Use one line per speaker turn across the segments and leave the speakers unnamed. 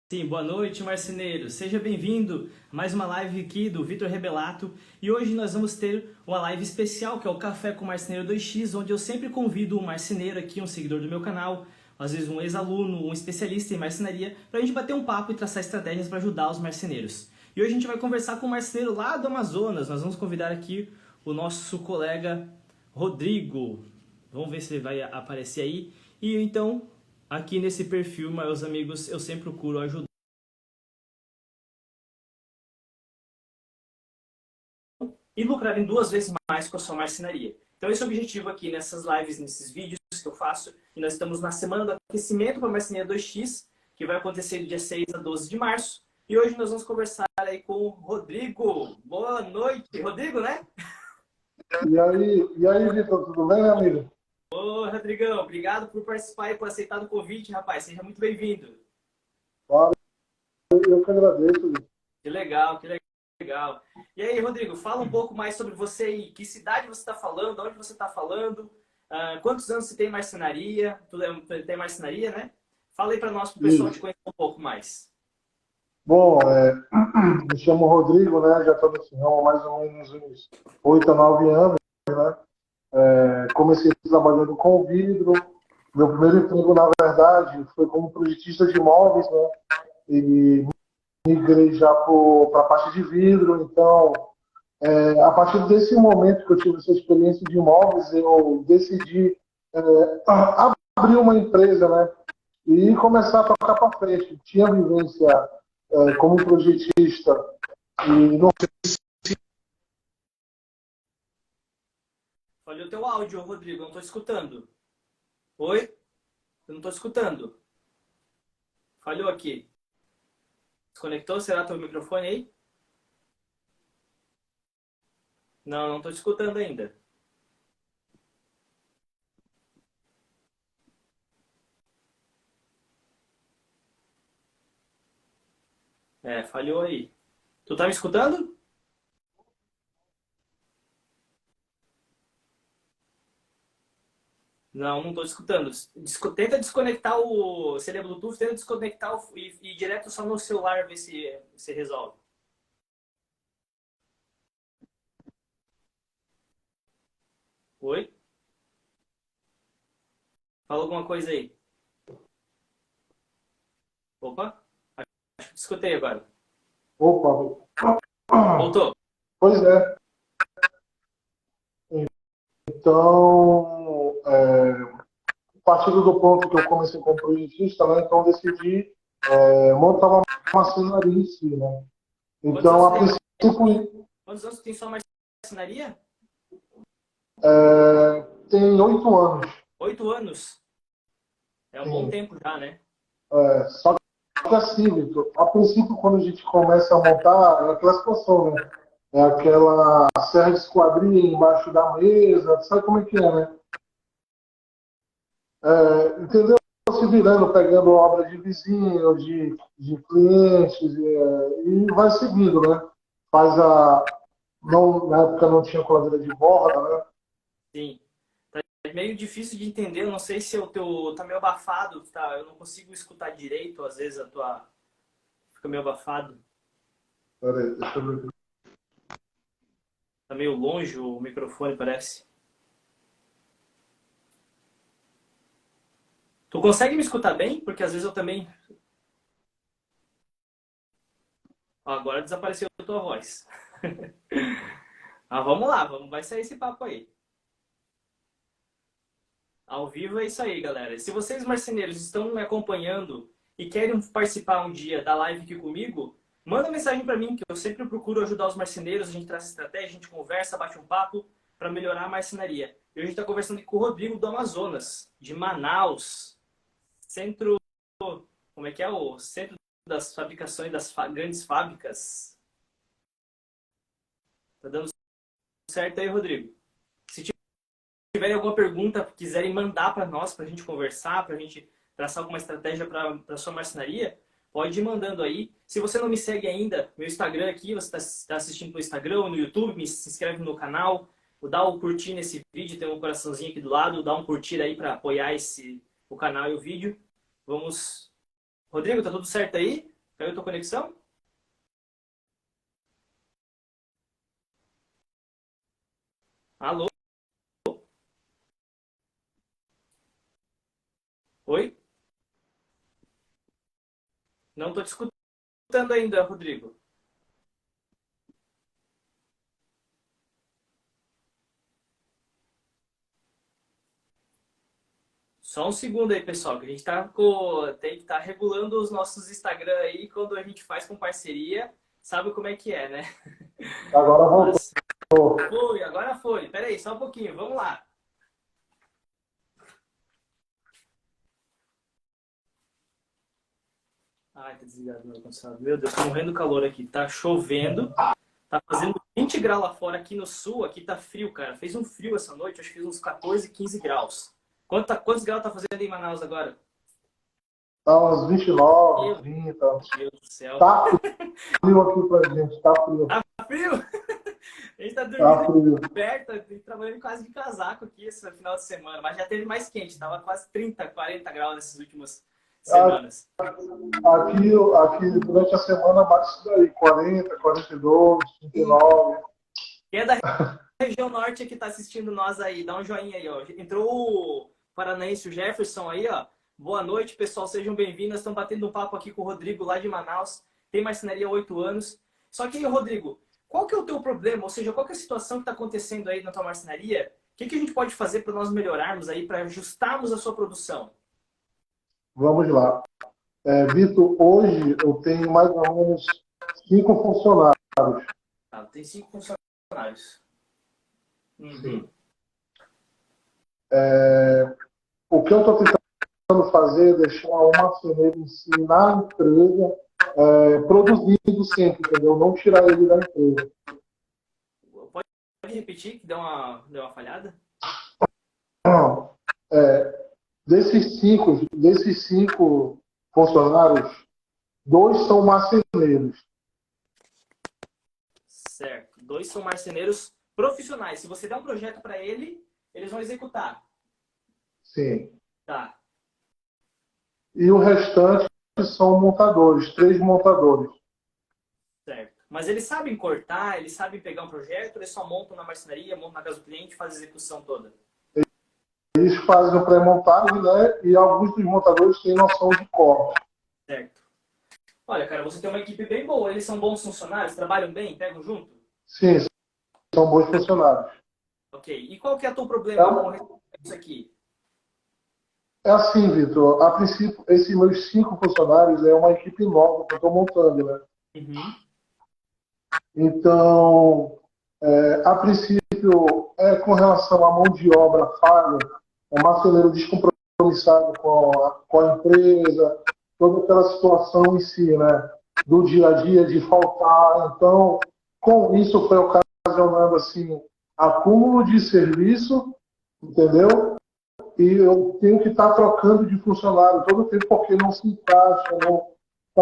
Sim, boa noite, marceneiro. Seja bem-vindo a mais uma live aqui do Vitor Rebelato. E hoje nós vamos ter uma live especial, que é o Café com o Marceneiro 2x, onde eu sempre convido um marceneiro aqui, um seguidor do meu canal, às vezes um ex-aluno, um especialista em marcenaria, para a gente bater um papo e traçar estratégias para ajudar os marceneiros. E hoje a gente vai conversar com um marceneiro lá do Amazonas. Nós vamos convidar aqui o nosso colega Rodrigo. Vamos ver se ele vai aparecer aí. E então, aqui nesse perfil, meus amigos, eu sempre procuro ajudar e lucrarem duas vezes mais com a sua marcenaria. Então esse é o objetivo aqui nessas lives, nesses vídeos que eu faço. E nós estamos na semana do aquecimento para a Marcenaria 2x, que vai acontecer do dia 6 a 12 de março. E hoje nós vamos conversar aí com o Rodrigo. Boa noite, Rodrigo, né?
E aí, Vitor, tudo bem, meu amigo?
Ô, Rodrigão, obrigado por participar e por aceitar o convite, rapaz. Seja muito bem-vindo.
Claro, eu que agradeço, Vitor.
Que legal, que legal. E aí, Rodrigo, fala um pouco mais sobre você aí. Que cidade você está falando? Onde você está falando? Quantos anos você tem em marcenaria? Tem marcenaria, né? Fala aí para nós, para o pessoal te
Isso.
conhecer um pouco mais.
Bom, me chamo Rodrigo, né? Já estou nesse ramo há mais ou menos uns 8 a 9 anos, né? Comecei trabalhando com vidro. Meu primeiro emprego, na verdade, foi como projetista de imóveis, né? E migrei já para a parte de vidro. Então, a partir desse momento que eu tive essa experiência de imóveis, eu decidi é, abrir uma empresa, né? E começar a tocar para frente. Tinha vivência como projetista e não.
Olha o teu áudio, Rodrigo. Eu não estou escutando. Oi? Eu não estou escutando. Falhou aqui. Desconectou? Será teu microfone aí? Não, não estou escutando ainda. Falhou aí. Tu tá me escutando? Não, não estou escutando. Tenta desconectar o. Se ele é Bluetooth, tenta desconectar e ir direto só no celular ver se resolve. Oi? Fala alguma coisa aí. Opa, acho que escutei agora.
Opa!
Voltou.
Pois é. Então, partindo do ponto que eu comecei como projetista, né? Então decidi montar uma marcenaria em si, né?
Quantos anos
Então,
você
a
tem?
princípio,
Quantos anos você tem só marcenaria?
tem 8 anos.
8 anos. É um bom
Sim.
tempo já, né?
Só que assim, Vitor, a princípio, quando a gente começa a montar, é aquela situação, né? É aquela serra de esquadria embaixo da mesa, sabe como é que é, né? Entendeu? Se virando, pegando obra de vizinho, de clientes, e vai seguindo, né? Faz a. Não, na época não tinha coladeira de borda, né?
Sim. É meio difícil de entender. Eu não sei se o teu tá meio abafado, tá? Eu não consigo escutar direito. Às vezes a tua fica meio abafado.
Peraí, deixa eu ver.
Tá meio longe o microfone, parece. Tu consegue me escutar bem? Porque às vezes eu também. Ó, agora desapareceu a tua voz. Vamos lá, vai sair esse papo aí. Ao vivo é isso aí, galera. Se vocês, marceneiros, estão me acompanhando e querem participar um dia da live aqui comigo, manda mensagem para mim, que eu sempre procuro ajudar os marceneiros. A gente traz estratégia, a gente conversa, bate um papo para melhorar a marcenaria. E hoje a gente está conversando aqui com o Rodrigo do Amazonas, de Manaus, centro. Como é que é? O centro das fabricações das grandes fábricas. Tá dando certo aí, Rodrigo? Se tiverem alguma pergunta, quiserem mandar para nós, para a gente conversar, para a gente traçar alguma estratégia para a sua marcenaria, pode ir mandando aí. Se você não me segue ainda, meu Instagram aqui, você está assistindo no Instagram ou no YouTube, se inscreve no canal, dá o curtir nesse vídeo, tem um coraçãozinho aqui do lado, dá um curtir aí para apoiar o canal e o vídeo. Vamos. Rodrigo, tá tudo certo aí? Caiu a tua conexão? Alô? Oi? Não tô te escutando ainda, Rodrigo. Só um segundo aí, pessoal, que a gente tem que estar regulando os nossos Instagram aí quando a gente faz com parceria. Sabe como é que é, né?
Agora voltou.
Mas foi, agora foi. Pera aí, só um pouquinho, vamos lá. Ai, tá desligado o meu ar-condicionado. Meu Deus, tô morrendo de calor aqui. Tá chovendo, tá fazendo 20 graus lá fora aqui no sul. Aqui tá frio, cara. Fez um frio essa noite, acho que fez uns 14, 15 graus. Quantos graus tá fazendo em Manaus agora?
Tá umas 29,
Meu
30.
Deus do céu.
Tá frio aqui pra gente, tá frio.
Tá frio? A gente tá
Tá
dormindo
frio.
perto, trabalhando quase de casaco aqui esse final de semana. Mas já teve mais quente, tava quase 30, 40 graus nessas últimas semanas.
Aqui durante a semana bate isso daí, 40, 42,
E
39.
quem é da região norte que tá assistindo nós aí, dá um joinha aí, ó. Entrou o paranaense, o Jefferson aí, ó. Boa noite, pessoal, sejam bem-vindos. Estamos batendo um papo aqui com o Rodrigo, lá de Manaus. Tem marcenaria há 8 anos. Só que, Rodrigo, qual que é o teu problema? Ou seja, qual que é a situação que está acontecendo aí na tua marcenaria? O que a gente pode fazer para nós melhorarmos aí, para ajustarmos a sua produção?
Vamos lá. Vitor, hoje eu tenho mais ou menos 5 funcionários.
Ah, tem 5 funcionários.
Sim. O que eu estou tentando fazer é deixar o marceneiro em si na empresa, produzindo sempre, entendeu? Não tirar ele da empresa.
Pode repetir que deu uma falhada?
Desses cinco funcionários, 2 são marceneiros.
Certo. 2 são marceneiros profissionais. Se você der um projeto para eles vão executar.
Sim.
Tá.
E o restante são montadores, 3 montadores.
Certo. Mas eles sabem cortar, eles sabem pegar um projeto, eles só montam na marcenaria, montam na casa do cliente e fazem a execução toda.
Eles fazem o pré-montagem, né? E alguns dos montadores têm noção de corte.
Certo. Olha, cara, você tem uma equipe bem boa. Eles são bons funcionários, trabalham bem, pegam junto?
Sim, são bons funcionários.
Ok. E qual que é o teu problema com isso aqui?
É assim, Vitor. A princípio, esses meus 5 funcionários é uma equipe nova que eu estou montando, né?
Uhum.
Então, a princípio, com relação à mão de obra falha, o marceneiro descompromissado com a empresa, toda aquela situação em si, né? Do dia a dia de faltar. Então, com isso foi ocasionando assim, acúmulo de serviço, entendeu? E eu tenho que estar trocando de funcionário todo o tempo porque não se encaixa, não. Tá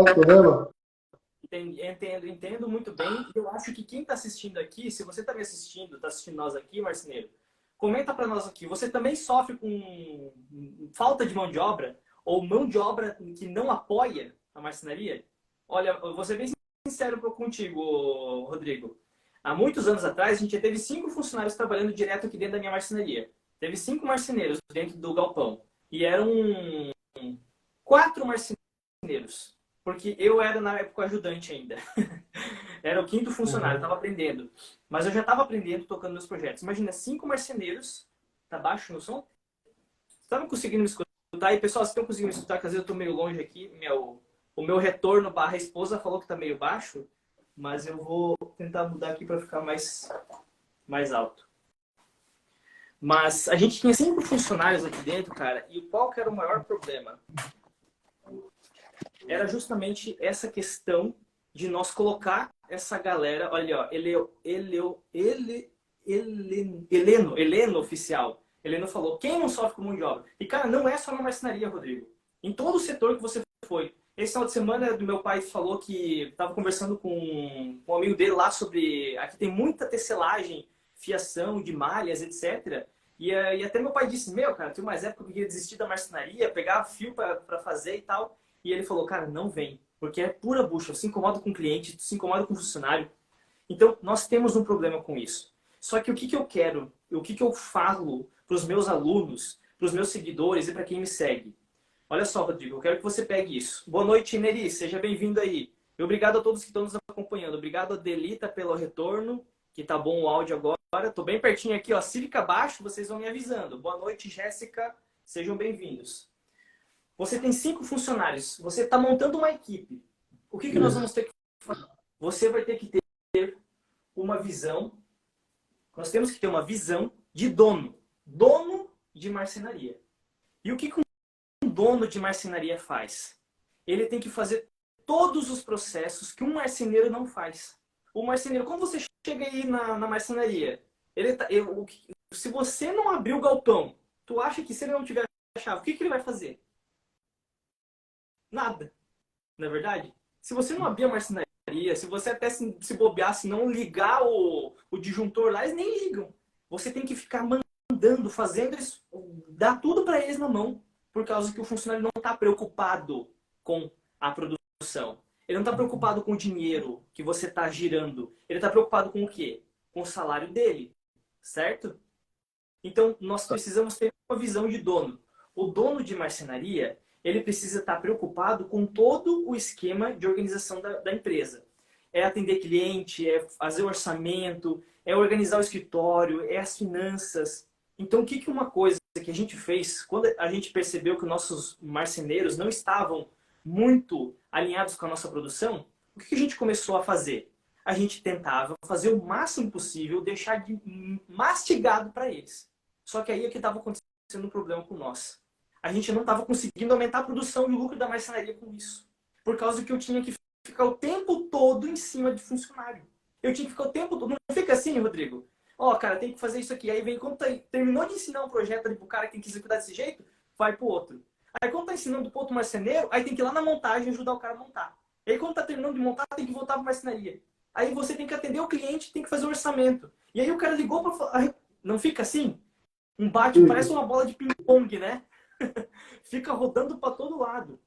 entendendo?
Entendo muito bem. Eu acho que quem está assistindo aqui, se você está me assistindo, está assistindo nós aqui, marceneiro, comenta para nós aqui. Você também sofre com falta de mão de obra ou mão de obra que não apoia a marcenaria? Olha, eu vou ser bem sincero contigo, Rodrigo. Há muitos anos atrás, a gente já teve 5 funcionários trabalhando direto aqui dentro da minha marcenaria. Teve 5 marceneiros dentro do galpão. E eram 4 marceneiros. Porque eu era, na época, ajudante ainda. Era o 5º funcionário, estava aprendendo. Mas eu já estava aprendendo, tocando meus projetos. Imagina, 5 marceneiros. Tá baixo no som? Estavam conseguindo me escutar? E, pessoal, vocês estão conseguindo me escutar? Que às vezes eu estou meio longe aqui. O meu retorno barra esposa falou que está meio baixo. Mas eu vou tentar mudar aqui para ficar mais alto. Mas a gente tinha 5 funcionários aqui dentro, cara. E qual que era o maior problema? Era justamente essa questão de nós colocar essa galera, olha, ó, Heleno oficial. Heleno falou, quem não sofre com mão de obra? E, cara, não é só na marcenaria, Rodrigo. Em todo o setor que você foi. Esse final de semana, do meu pai falou que estava conversando com um amigo dele lá sobre... Aqui tem muita tecelagem, fiação de malhas, etc. E até meu pai disse, meu, cara, tem mais época que eu queria desistir da marcenaria, pegar fio para fazer e tal. E ele falou, cara, não vem. porque é pura bucha. Se incomoda com o cliente, se incomoda com o funcionário. Então, nós temos um problema com isso. Só que o que eu quero, o que eu falo para os meus alunos, para os meus seguidores e para quem me segue? Olha só, Rodrigo, eu quero que você pegue isso. Boa noite, Neri, seja bem-vindo aí. E obrigado a todos que estão nos acompanhando. Obrigado a Delita pelo retorno, que tá bom o áudio agora. Tô bem pertinho aqui, ó. Se fica baixo, vocês vão me avisando. Boa noite, Jéssica. Sejam bem-vindos. Você tem 5 funcionários. Você está montando uma equipe. O que nós vamos ter que fazer? Você vai ter que ter uma visão. Nós temos que ter uma visão de dono. Dono de marcenaria. E o que um dono de marcenaria faz? Ele tem que fazer todos os processos que um marceneiro não faz. O marceneiro, quando você chega aí na marcenaria, se você não abrir o galpão, tu acha que se ele não tiver a chave, o que ele vai fazer? Nada. Não é verdade? Se você não abrir a marcenaria, se você até se bobear, se não ligar o disjuntor lá, eles nem ligam. Você tem que ficar mandando, fazendo isso, dar tudo para eles na mão, por causa que o funcionário não está preocupado com a produção. Ele não está preocupado com o dinheiro que você está girando. Ele está preocupado com o quê? Com o salário dele. Certo? Então, nós precisamos ter uma visão de dono. O dono de marcenaria, ele precisa estar preocupado com todo o esquema de organização da empresa. É atender cliente, é fazer o orçamento, é organizar o escritório, é as finanças. Então, o que uma coisa que a gente fez, quando a gente percebeu que os nossos marceneiros não estavam muito alinhados com a nossa produção, o que a gente começou a fazer? A gente tentava fazer o máximo possível, deixar de mastigado para eles. Só que aí é que estava acontecendo um problema com nós. A gente não estava conseguindo aumentar a produção e o lucro da marcenaria com isso. Por causa que eu tinha que ficar o tempo todo em cima de funcionário. Eu tinha que ficar o tempo todo. Não fica assim, Rodrigo? Ó, cara, tem que fazer isso aqui. Aí vem, quando terminou de ensinar um projeto ali pro cara que tem que executar desse jeito, vai pro outro. Aí quando tá ensinando pro outro marceneiro, aí tem que ir lá na montagem ajudar o cara a montar. E aí quando tá terminando de montar, tem que voltar pra marcenaria. Aí você tem que atender o cliente, tem que fazer o orçamento. E aí o cara ligou pra falar. Não fica assim? Um bate, parece uma bola de ping-pong, né? Fica rodando para todo lado.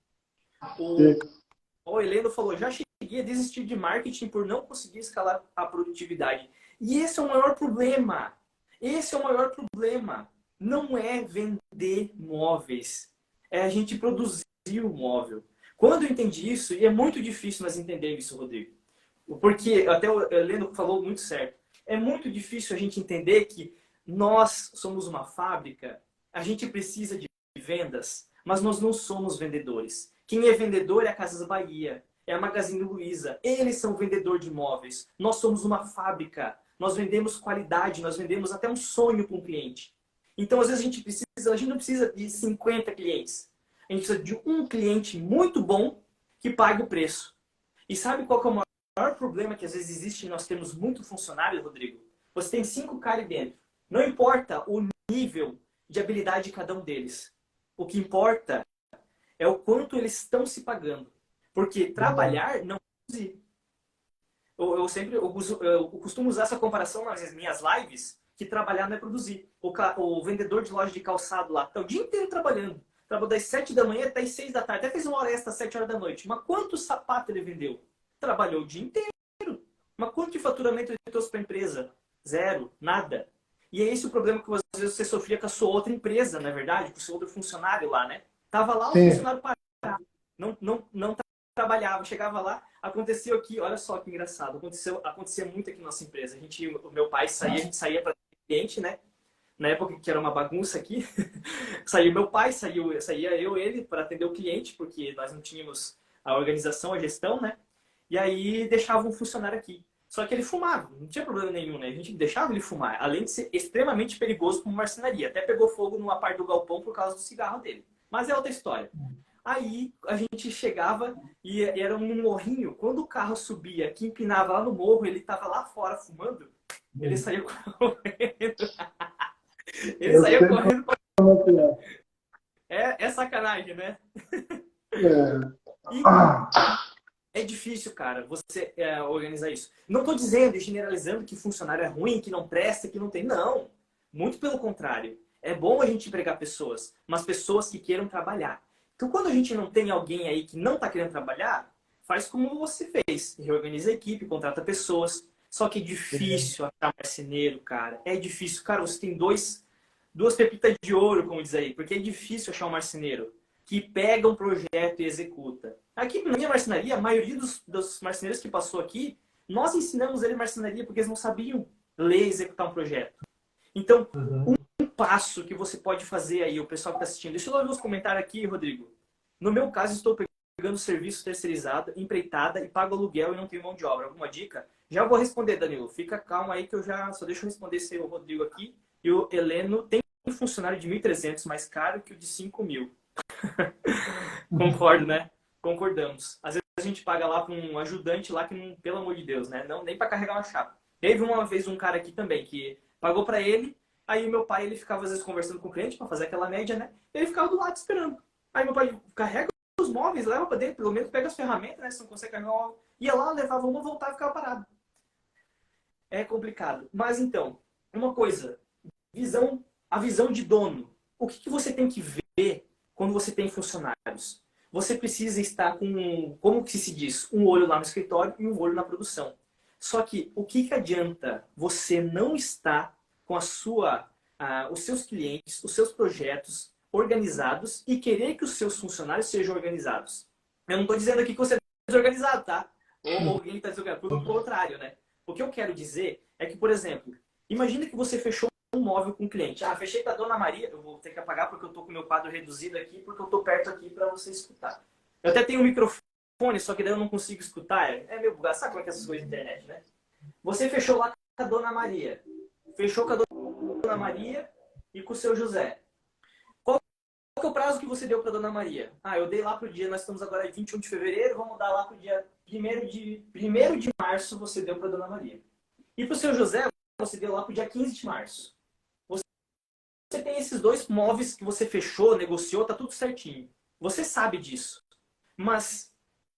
O Heleno falou, já cheguei a desistir de marketing por não conseguir escalar a produtividade. E esse é o maior problema. Esse é o maior problema. Não é vender móveis. É a gente produzir o móvel. Quando eu entendi isso, e é muito difícil nós entendermos isso, Rodrigo. Porque até o Heleno falou muito certo. É muito difícil a gente entender que nós somos uma fábrica, a gente precisa de vendas, mas nós não somos vendedores. Quem é vendedor é a Casas Bahia, é a Magazine Luiza. Eles são vendedor de imóveis. Nós somos uma fábrica. Nós vendemos qualidade, nós vendemos até um sonho para um cliente. Então, às vezes, a gente não precisa de 50 clientes. A gente precisa de um cliente muito bom que pague o preço. E sabe qual que é o maior problema que às vezes existe e nós temos muito funcionário, Rodrigo? Você tem 5 caras dentro. Não importa o nível de habilidade de cada um deles. O que importa é o quanto eles estão se pagando. Porque trabalhar não é produzir. Eu costumo usar essa comparação nas minhas lives, que trabalhar não é produzir. O vendedor de loja de calçado lá está o dia inteiro trabalhando. Trabalhou das 7 da manhã até as 6 da tarde. Até fez uma hora extra às 7 horas da noite. Mas quantos sapatos ele vendeu? Trabalhou o dia inteiro. Mas quanto de faturamento ele trouxe para a empresa? 0, nada. E é esse o problema que às vezes você sofria com a sua outra empresa, na verdade, com o seu outro funcionário lá, né? Tava lá, o funcionário parado, não trabalhava, chegava lá, aconteceu aqui, olha só que engraçado, acontecia muito aqui na nossa empresa. O meu pai saía, a gente saía para cliente, né? Na época que era uma bagunça aqui, saía meu pai, saía eu, ele, para atender o cliente, porque nós não tínhamos a organização, a gestão, né? E aí deixava um funcionário aqui. Só que ele fumava, não tinha problema nenhum, né? A gente deixava ele fumar, além de ser extremamente perigoso como marcenaria. Até pegou fogo numa parte do galpão por causa do cigarro dele. Mas é outra história. Aí a gente chegava e era um morrinho. Quando o carro subia, que empinava lá no morro, ele tava lá fora fumando, ele saía correndo. Ele saía correndo. É sacanagem, né? É difícil, cara, você organizar isso. Não estou dizendo e generalizando que funcionário é ruim, que não presta, que não tem. Não. Muito pelo contrário. É bom a gente empregar pessoas, mas pessoas que queiram trabalhar. Então, quando a gente não tem alguém aí que não está querendo trabalhar, faz como você fez. Reorganiza a equipe, contrata pessoas. Só que é difícil achar marceneiro, cara. É difícil. Cara, você tem duas pepitas de ouro, como diz aí. Porque é difícil achar um marceneiro que pega um projeto e executa. Aqui na minha marcenaria, a maioria dos marceneiros que passou aqui, nós ensinamos ele marcenaria porque eles não sabiam ler e executar um projeto. Então,
Uhum.
um passo que você pode fazer aí, o pessoal que está assistindo. Deixa eu ler os comentários aqui, Rodrigo. No meu caso, estou pegando serviço terceirizado, empreitada e pago aluguel e não tenho mão de obra. Alguma dica? Já vou responder, Danilo. Fica calma aí que eu já só deixo eu responder se o Rodrigo aqui. E o Heleno tem um funcionário de 1.300 mais caro que o de 5.000. Concordo, né? Concordamos. Às vezes a gente paga lá para um ajudante lá que, não, pelo amor de Deus, né? Não, nem para carregar uma chapa. Teve uma vez um cara aqui também que pagou para ele, aí o meu pai ele ficava às vezes conversando com o cliente para fazer aquela média, né? Ele ficava do lado esperando. Aí meu pai carrega os móveis, leva para dentro, pelo menos pega as ferramentas, né? Se não consegue carregar um... Ia lá, levava uma, voltava e ficava parado. É complicado. Mas então, uma coisa, a visão de dono. O que você tem que ver quando você tem funcionários? Você precisa estar com, como que se diz, um olho lá no escritório e um olho na produção. Só que o que adianta você não estar com os seus clientes, os seus projetos organizados e querer que os seus funcionários sejam organizados? Eu não estou dizendo aqui que você é desorganizado, tá? Ou alguém está desorganizado, pelo contrário, né? O que eu quero dizer é que, por exemplo, imagina que você fechou um móvel com o cliente. Ah, fechei com a Dona Maria, eu vou ter que apagar porque eu tô com o meu quadro reduzido aqui, porque eu tô perto aqui para você escutar. Eu até tenho um microfone, só que daí eu não consigo escutar. É meio bugado. Sabe como é que é essas coisas de internet, né? Você fechou lá com a Dona Maria. Fechou com a Dona Maria e com o seu José. Qual que é o prazo que você deu para Dona Maria? Ah, eu dei lá pro dia, nós estamos agora em 21 de fevereiro, vamos dar lá pro dia 1º de março, você deu para Dona Maria. E pro seu José, você deu lá pro dia 15 de março. Você tem esses dois móveis que você fechou, negociou, tá tudo certinho. Você sabe disso. Mas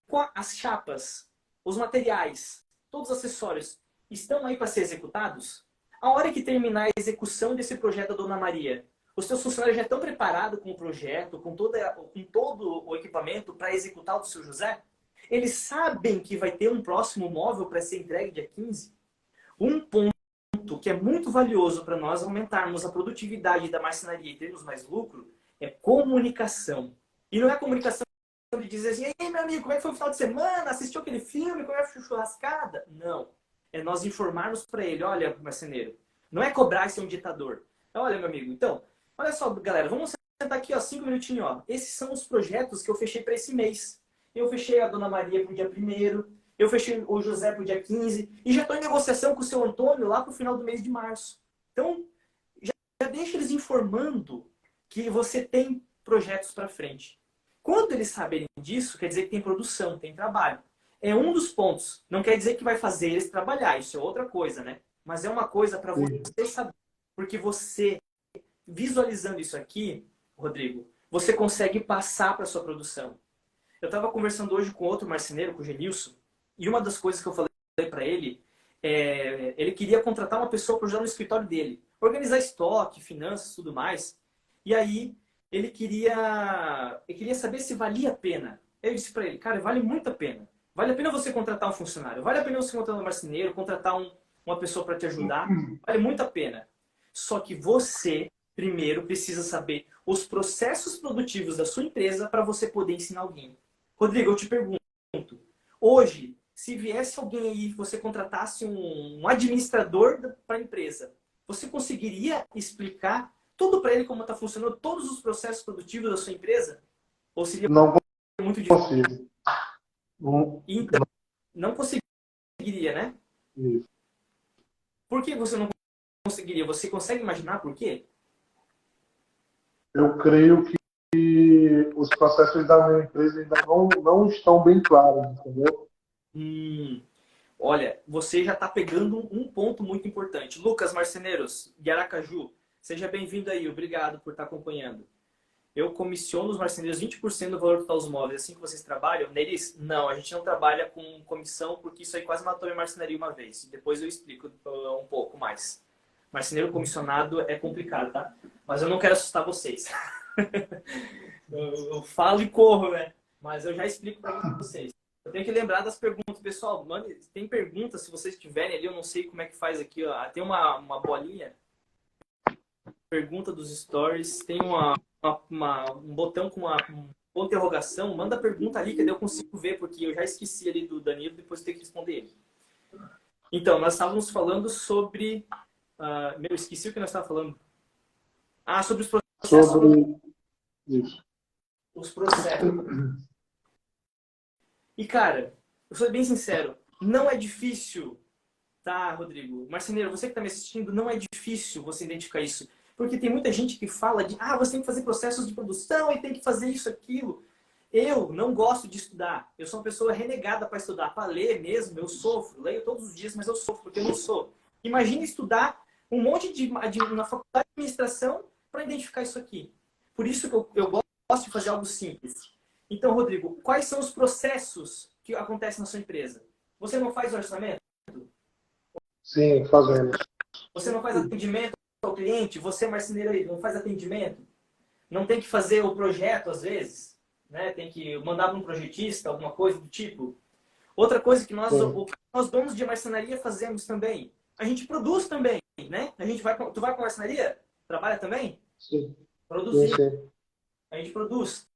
com as chapas, os materiais, todos os acessórios estão aí para ser executados? A hora que terminar a execução desse projeto da Dona Maria, os seus funcionários já estão preparados com o projeto, com todo o equipamento para executar o do seu José? Eles sabem que vai ter um próximo móvel para ser entregue dia 15? Um ponto que é muito valioso para nós aumentarmos a produtividade da marcenaria e termos mais lucro é comunicação. E não é comunicação de dizer assim, ei, meu amigo, como é que foi o final de semana? Assistiu aquele filme? Como é que foi a churrascada? Não. É nós informarmos para ele, olha, marceneiro, não é cobrar e ser um ditador. Olha, meu amigo, então, olha só, galera, vamos sentar aqui, ó, 5 minutinhos, ó. Esses são os projetos que eu fechei para esse mês. Eu fechei a Dona Maria para o dia 1º, eu fechei o José para o dia 15 e já estou em negociação com o seu Antônio lá para o final do mês de março. Então, já deixa eles informando que você tem projetos para frente. Quando eles saberem disso, quer dizer que tem produção, tem trabalho. É um dos pontos. Não quer dizer que vai fazer eles trabalhar, isso é outra coisa, né? Mas é uma coisa para você saber. Porque você, visualizando isso aqui, Rodrigo, você consegue passar para sua produção. Eu estava conversando hoje com outro marceneiro, com o Genilson, e uma das coisas que eu falei para ele, ele queria contratar uma pessoa para ajudar no escritório dele. Organizar estoque, finanças, tudo mais. E aí, ele queria saber se valia a pena. Eu disse para ele, cara, vale muito a pena. Vale a pena você contratar um funcionário. Vale a pena você contratar um marceneiro, contratar uma pessoa para te ajudar. Vale muito a pena. Só que você, primeiro, precisa saber os processos produtivos da sua empresa para você poder ensinar alguém. Rodrigo, eu te pergunto, hoje, se viesse alguém aí e você contratasse um administrador para a empresa, você conseguiria explicar tudo para ele como está funcionando, todos os processos produtivos da sua empresa? Ou seria
Não
muito difícil?
consigo. Não,
Então, não conseguiria, né?
isso.
Por que você não conseguiria? Você consegue imaginar por quê?
Eu creio que os processos da minha empresa ainda não estão bem claros, entendeu?
Olha, você já está pegando um ponto muito importante. Lucas Marceneiros, de Aracaju, seja bem-vindo aí. Obrigado por estar acompanhando. Eu comissiono os marceneiros 20% do valor total dos móveis. Assim que vocês trabalham? Neles, não, a gente não trabalha com comissão, porque isso aí quase matou minha marcenaria uma vez. Depois eu explico um pouco mais. Marceneiro comissionado é complicado, tá? Mas eu não quero assustar vocês. eu falo e corro, né? Mas eu já explico para vocês. Eu tenho que lembrar das perguntas. Pessoal, mano, tem perguntas, se vocês tiverem ali, eu não sei como é que faz aqui, ó. Tem uma bolinha, pergunta dos stories, tem um botão com uma interrogação, manda a pergunta ali que daí eu consigo ver, porque eu já esqueci ali do Danilo, depois eu tenho que responder ele. Então, nós estávamos falando sobre... meu, esqueci o que nós estávamos falando. Sobre os processos.
Sobre isso.
Os processos. E, cara, eu sou bem sincero, não é difícil, tá, Rodrigo? Marceneiro, você que está me assistindo, não é difícil você identificar isso. Porque tem muita gente que fala de, você tem que fazer processos de produção e tem que fazer isso, aquilo. Eu não gosto de estudar. Eu sou uma pessoa renegada para estudar, para ler mesmo. Eu sofro, leio todos os dias, mas eu sofro porque eu não sou. Imagina estudar um monte na faculdade de administração para identificar isso aqui. Por isso que eu gosto de fazer algo simples. Então, Rodrigo, quais são os processos que acontecem na sua empresa? Você não faz orçamento?
Sim, fazemos.
Você não faz atendimento ao cliente? Você, marceneiro aí, não faz atendimento? Não tem que fazer o projeto, às vezes? Né? Tem que mandar para um projetista, alguma coisa do tipo? Outra coisa que nós donos de marcenaria fazemos também. A gente produz também, né? Tu vai para a marcenaria? Trabalha também?
Sim.
Produzir.
Sim.
A gente produz.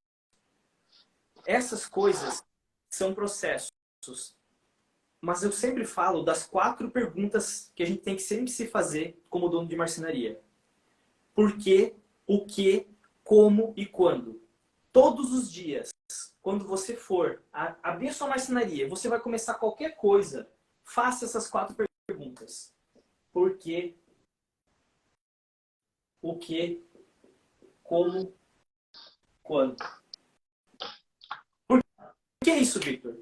Essas coisas são processos. Mas eu sempre falo das 4 perguntas que a gente tem que sempre se fazer como dono de marcenaria. Por quê, o que, como e quando. Todos os dias, quando você for abrir sua marcenaria, você vai começar qualquer coisa, faça essas 4 perguntas. Por quê, o que, como, quando. Por que isso, Victor?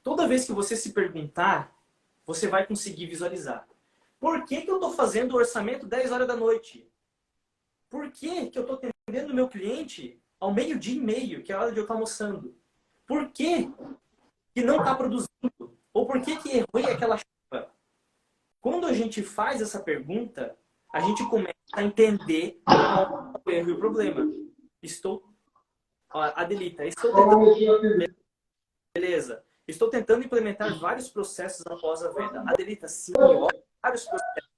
Toda vez que você se perguntar, você vai conseguir visualizar. Por que eu estou fazendo o orçamento 10 horas da noite? Por que eu estou atendendo o meu cliente ao 12:30, que é a hora de eu estar almoçando? Por que não está produzindo? Ou por que errei aquela chuva? Quando a gente faz essa pergunta, a gente começa a entender o erro e o problema. Adelita, beleza. Estou tentando implementar vários processos após a venda. Adelita, sim, vários processos.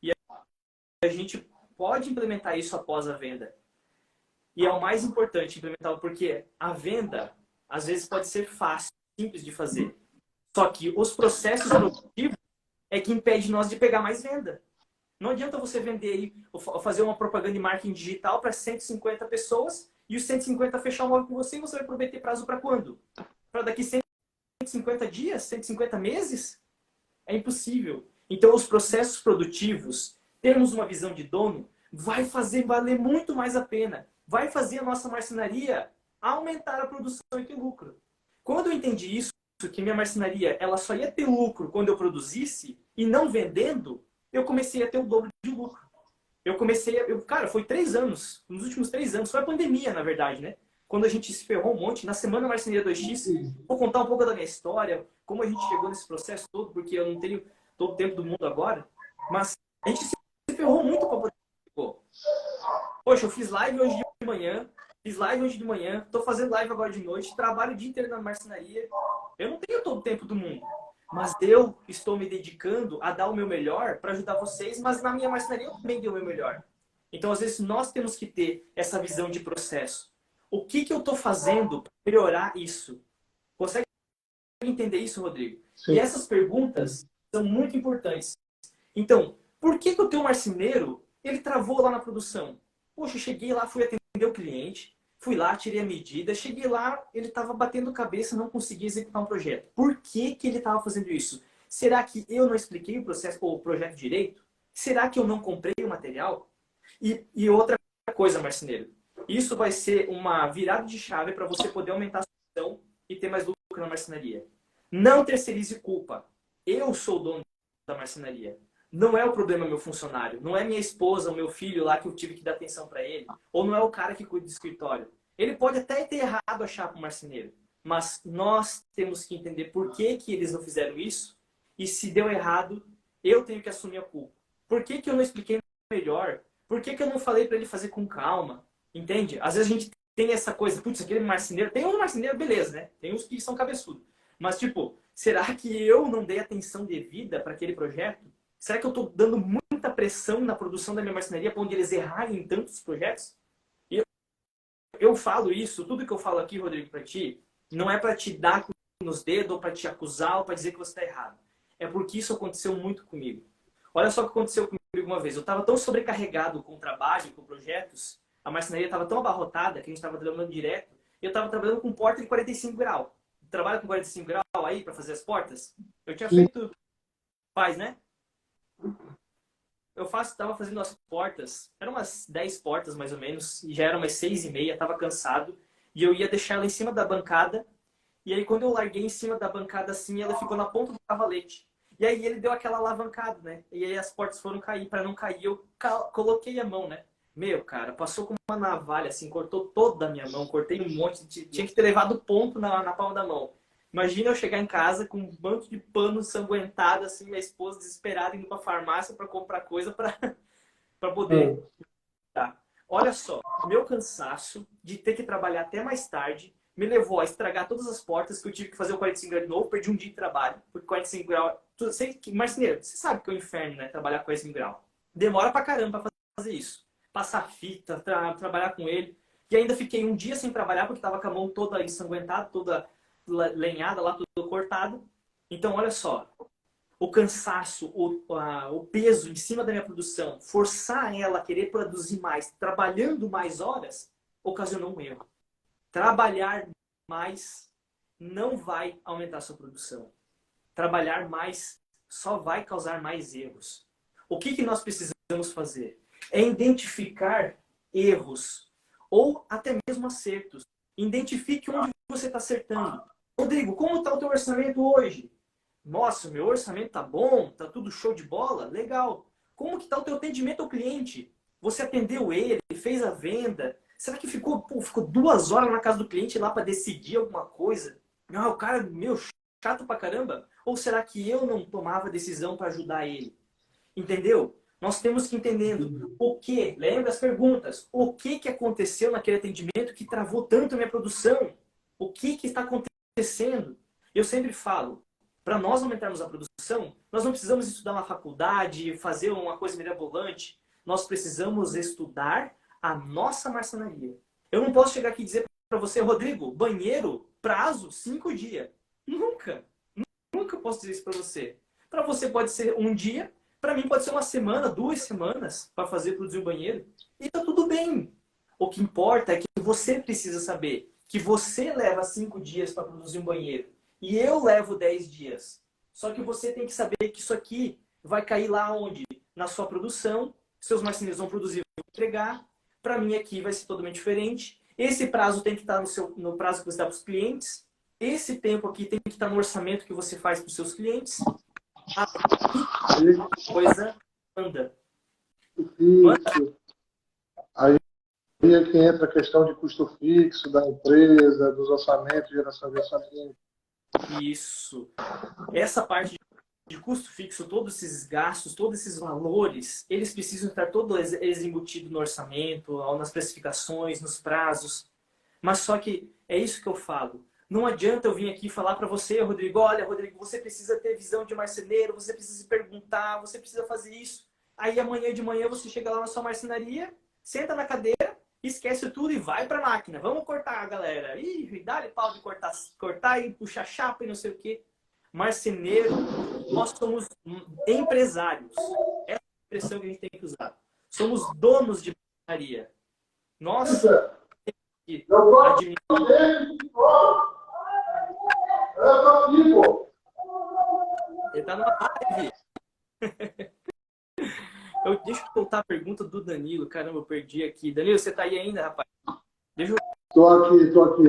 E a gente pode implementar isso após a venda. E é o mais importante implementá-lo, porque a venda, às vezes, pode ser fácil, simples de fazer. Só que os processos produtivos é que impede nós de pegar mais venda. Não adianta você vender aí, ou fazer uma propaganda de marketing digital para 150 pessoas e os 150 fechar o móvel com você e você vai prometer prazo para quando? Para daqui 150 dias? 150 meses? É impossível. Então, os processos produtivos, termos uma visão de dono, vai fazer valer muito mais a pena. Vai fazer a nossa marcenaria aumentar a produção e ter lucro. Quando eu entendi isso, que minha marcenaria ela só ia ter lucro quando eu produzisse e não vendendo, eu comecei a ter o dobro de lucro. Cara, foi 3 anos, nos últimos 3 anos, foi a pandemia, na verdade, né? Quando a gente se ferrou um monte, na Semana Marcenaria 2X, vou contar um pouco da minha história, como a gente chegou nesse processo todo, porque eu não tenho todo o tempo do mundo agora, mas a gente se ferrou muito para poder... Poxa, eu fiz live hoje de manhã, tô fazendo live agora de noite, trabalho o dia inteiro na marcenaria, eu não tenho todo o tempo do mundo, mas eu estou me dedicando a dar o meu melhor para ajudar vocês, mas na minha marcenaria eu também dei o meu melhor. Então, às vezes, nós temos que ter essa visão de processo. O que eu estou fazendo para melhorar isso? Consegue entender isso, Rodrigo?
Sim.
E essas perguntas são muito importantes. Então, por que o teu marceneiro, ele travou lá na produção? Poxa, eu cheguei lá, fui atender o cliente, fui lá, tirei a medida, cheguei lá, ele estava batendo cabeça, não conseguia executar um projeto. Por que ele estava fazendo isso? Será que eu não expliquei o processo ou o projeto direito? Será que eu não comprei o material? E outra coisa, marceneiro, isso vai ser uma virada de chave para você poder aumentar a sua produção e ter mais lucro na marcenaria. Não terceirize culpa. Eu sou o dono da marcenaria. Não é o problema meu funcionário, não é minha esposa, o meu filho lá que eu tive que dar atenção para ele, ou não é o cara que cuida do escritório. Ele pode até ter errado a chapa o marceneiro, mas nós temos que entender por que eles não fizeram isso e se deu errado, eu tenho que assumir a culpa. Por que eu não expliquei melhor? Por que eu não falei para ele fazer com calma? Entende? Às vezes a gente tem essa coisa, putz, aquele marceneiro, tem um marceneiro, beleza, né? Tem uns que são cabeçudos. Mas, tipo, será que eu não dei atenção devida para aquele projeto? Será que eu estou dando muita pressão na produção da minha marcenaria para onde eles errarem em tantos projetos? E eu falo isso, tudo que eu falo aqui, Rodrigo, para ti, não é para te dar nos dedos, ou para te acusar, ou para dizer que você está errado. É porque isso aconteceu muito comigo. Olha só o que aconteceu comigo uma vez. Eu estava tão sobrecarregado com o trabalho, com projetos, a marcenaria estava tão abarrotada que a gente estava trabalhando direto, e eu estava trabalhando com porta de 45 graus. Trabalha com 45 graus aí para fazer as portas? Eu tinha feito... Faz, né? Eu estava fazendo as portas, eram umas 10 portas mais ou menos, e já eram umas 6h30, estava cansado, e eu ia deixar ela em cima da bancada, e aí quando eu larguei em cima da bancada assim, ela ficou na ponta do cavalete. E aí ele deu aquela alavancada, né? E aí as portas foram cair, para não cair, eu coloquei a mão, né? Meu, cara, passou com uma navalha, assim, cortou toda a minha mão, cortei um monte, tinha que ter levado ponto na palma da mão. Imagina eu chegar em casa com um bando de pano sanguentado, assim, minha esposa desesperada indo pra farmácia para comprar coisa para poder... Tá. Olha só, meu cansaço de ter que trabalhar até mais tarde me levou a estragar todas as portas que eu tive que fazer o 45 graus de novo, perdi um dia de trabalho, porque 45 graus... Marceneiro, você sabe que é o inferno, né? Trabalhar com 45 graus. Demora pra caramba pra fazer isso. Passar fita, trabalhar com ele. E ainda fiquei um dia sem trabalhar, porque tava com a mão toda ensanguentada, toda lenhada lá, tudo cortado. Então, olha só, o cansaço, o peso em cima da minha produção, forçar ela a querer produzir mais, trabalhando mais horas, ocasionou um erro. Trabalhar mais não vai aumentar a sua produção. Trabalhar mais só vai causar mais erros. O que nós precisamos fazer? É identificar erros ou até mesmo acertos. Identifique onde você está acertando. Rodrigo, como está o teu orçamento hoje? Nossa, meu orçamento tá bom, tá tudo show de bola, legal. Como que tá o teu atendimento ao cliente? Você atendeu ele, fez a venda? Será que ficou 2 horas na casa do cliente lá para decidir alguma coisa? Não, o cara, meu, chato pra caramba. Ou será que eu não tomava decisão para ajudar ele? Entendeu? Nós temos que ir entendendo o que, lembra as perguntas, o que aconteceu naquele atendimento que travou tanto a minha produção? O que está acontecendo? Eu sempre falo, para nós aumentarmos a produção, nós não precisamos estudar na faculdade, fazer uma coisa mirabolante. Nós precisamos estudar a nossa marcenaria. Eu não posso chegar aqui e dizer para você, Rodrigo, banheiro, prazo, 5 dias. Nunca. Nunca posso dizer isso para você. Para você pode ser um dia, para mim pode ser uma semana, 2 semanas para fazer produzir um banheiro. E tá tudo bem. O que importa é que você precisa saber que você leva 5 dias para produzir um banheiro. E eu levo 10 dias. Só que você tem que saber que isso aqui vai cair lá onde? Na sua produção, seus marceneiros vão produzir, vão entregar. Para mim aqui vai ser totalmente diferente. Esse prazo tem que estar no prazo que você dá para os clientes. Esse tempo aqui tem que estar no orçamento que você faz para os seus clientes. A coisa anda.
Isso. Aí é que entra a questão de custo fixo da empresa, dos orçamentos, geração de orçamento.
Isso. Essa parte de custo fixo, todos esses gastos, todos esses valores, eles precisam estar todos eles embutidos no orçamento, nas precificações, nos prazos. Mas só que é isso que eu falo. Não adianta eu vir aqui falar para você, Rodrigo, olha, Rodrigo, você precisa ter visão de marceneiro, você precisa se perguntar, você precisa fazer isso. Aí amanhã de manhã você chega lá na sua marcenaria, senta na cadeira, esquece tudo e vai para a máquina. Vamos cortar, galera. Ih, dá-lhe pau de cortar e puxar chapa e não sei o quê. Marceneiro, nós somos empresários. Essa é a expressão que a gente tem que usar. Somos donos de marcenaria. Nós temos que administrar. Ele tá numa live. Deixa eu voltar a pergunta do Danilo. Caramba, eu perdi aqui. Danilo, você tá aí ainda, rapaz?
Tô aqui.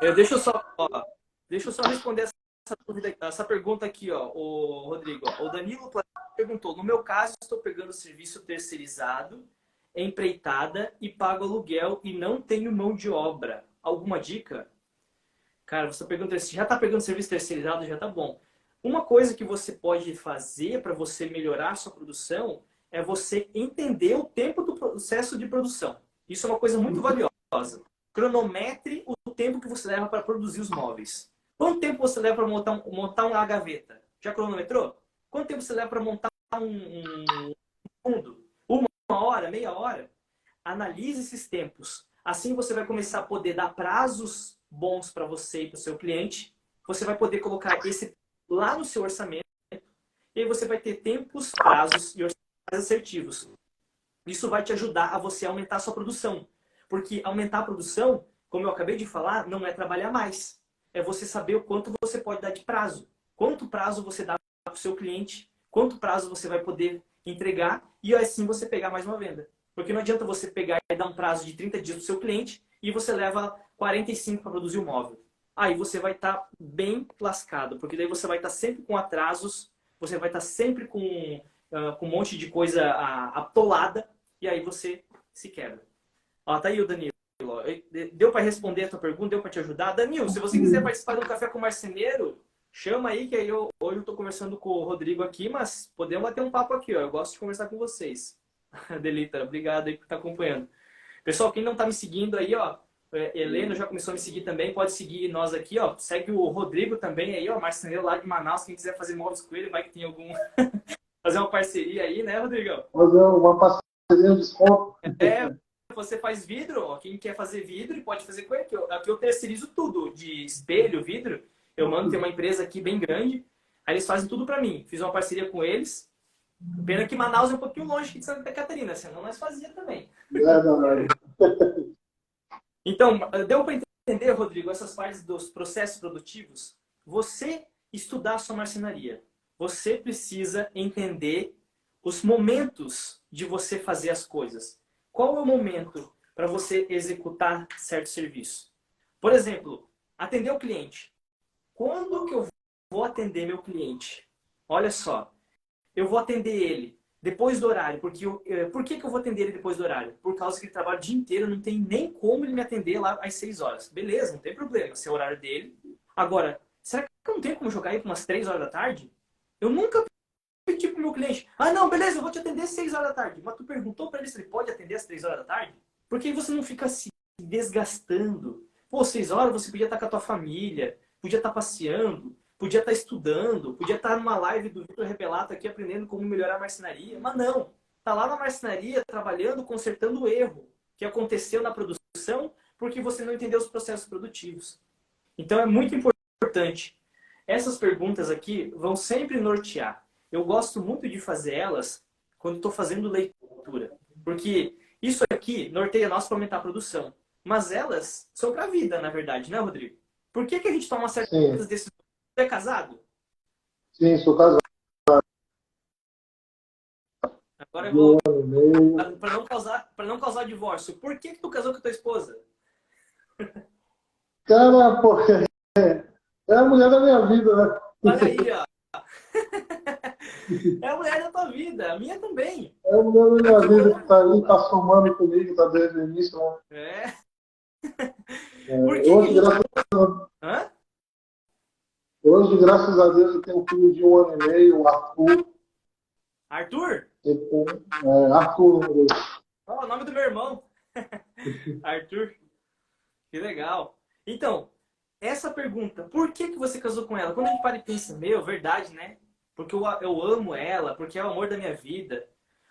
Deixa eu só responder essa pergunta aqui, ó, o Rodrigo. O Danilo perguntou, no meu caso, estou pegando serviço terceirizado, empreitada e pago aluguel e não tenho mão de obra. Alguma dica? Cara, você pergunta se já está pegando serviço terceirizado, já tá bom. Uma coisa que você pode fazer para você melhorar a sua produção é você entender o tempo do processo de produção. Isso é uma coisa muito valiosa. cronometre o tempo que você leva para produzir os móveis. Quanto tempo você leva para montar uma gaveta? Já cronometrou? Quanto tempo você leva para montar um fundo? Uma hora, meia hora? Analise esses tempos. Assim você vai começar a poder dar prazos bons para você e para o seu cliente. Você vai poder colocar esse lá no seu orçamento. E aí você vai ter tempos, prazos e orçamentos mais assertivos. Isso vai te ajudar a você aumentar a sua produção. Porque aumentar a produção, como eu acabei de falar, não é trabalhar mais. É você saber o quanto você pode dar de prazo. Quanto prazo você dá para o seu cliente, quanto prazo você vai poder entregar e assim você pegar mais uma venda. Porque não adianta você pegar e dar um prazo de 30 dias para o seu cliente e você leva 45 para produzir o móvel. Aí você vai estar bem lascado, porque daí você vai estar sempre com atrasos, você vai estar sempre com um monte de coisa atolada e aí você se quebra. Ó, tá aí o Danilo. Deu para responder a tua pergunta? Deu para te ajudar? Danilo, se você quiser participar do Café com Marceneiro, chama aí, que aí hoje eu tô conversando com o Rodrigo aqui, mas podemos bater um papo aqui, ó. Eu gosto de conversar com vocês. Delita, obrigado aí por estar acompanhando. Pessoal, quem não tá me seguindo aí, ó, Helena já começou a me seguir também, pode seguir nós aqui, ó. Segue o Rodrigo também aí, ó, marceneiro lá de Manaus, quem quiser fazer móveis com ele, vai que tem algum... fazer uma parceria aí, né, Rodrigão?
Fazer uma parceria de desconto.
Você faz vidro, ó, quem quer fazer vidro pode fazer com ele. Aqui eu terceirizo tudo, de espelho, vidro. Eu mando, tem uma empresa aqui bem grande, aí eles fazem tudo pra mim. Fiz uma parceria com eles. Pena que Manaus é um pouquinho longe aqui de Santa Catarina, senão nós fazia também. Então, deu para entender, Rodrigo, essas partes dos processos produtivos? Você estudar a sua marcenaria. Você precisa entender os momentos de você fazer as coisas. Qual é o momento para você executar certo serviço? Por exemplo, atender o cliente. Quando que eu vou atender meu cliente? Olha só, eu vou atender ele depois do horário. Por que eu vou atender ele depois do horário? Por causa que ele trabalha o dia inteiro, não tem nem como ele me atender lá às 6 horas. Beleza, não tem problema, esse é o horário dele. Agora, será que eu não tenho como jogar aí para umas 3 horas da tarde? Eu nunca pedi pro meu cliente, não, beleza, eu vou te atender às 6 horas da tarde. Mas tu perguntou para ele se ele pode atender às 3 horas da tarde? Porque aí você não fica se desgastando. Pô, 6 horas você podia estar com a tua família, podia estar passeando, podia estar estudando, podia estar numa live do Vitor Rebelato aqui aprendendo como melhorar a marcenaria. Mas não, tá lá na marcenaria trabalhando, consertando o erro que aconteceu na produção porque você não entendeu os processos produtivos. Então é muito importante. Essas perguntas aqui vão sempre nortear. Eu gosto muito de fazer elas quando estou fazendo leitura. Porque isso aqui norteia nós para aumentar a produção. Mas elas são para a vida, na verdade, né, Rodrigo? Por que a gente toma certas decisões? Você é casado?
Sim, sou casado.
Agora eu vou... Para não causar divórcio. Por que tu casou com a tua esposa?
Cara, pô, é a mulher da minha vida, né?
Olha aí, ó. É a mulher da tua vida, a minha também.
É a mulher da minha vida que tá ali, tá somando comigo, tá desde o início, né?
Por que
Hoje, graças a Deus, eu tenho um filho de 1 ano e meio, o Arthur.
Arthur?
Arthur.
O nome do meu irmão. Arthur. Que legal. Então, essa pergunta, por que você casou com ela? Quando a gente para e pensa, verdade, né? Porque eu amo ela, porque é o amor da minha vida.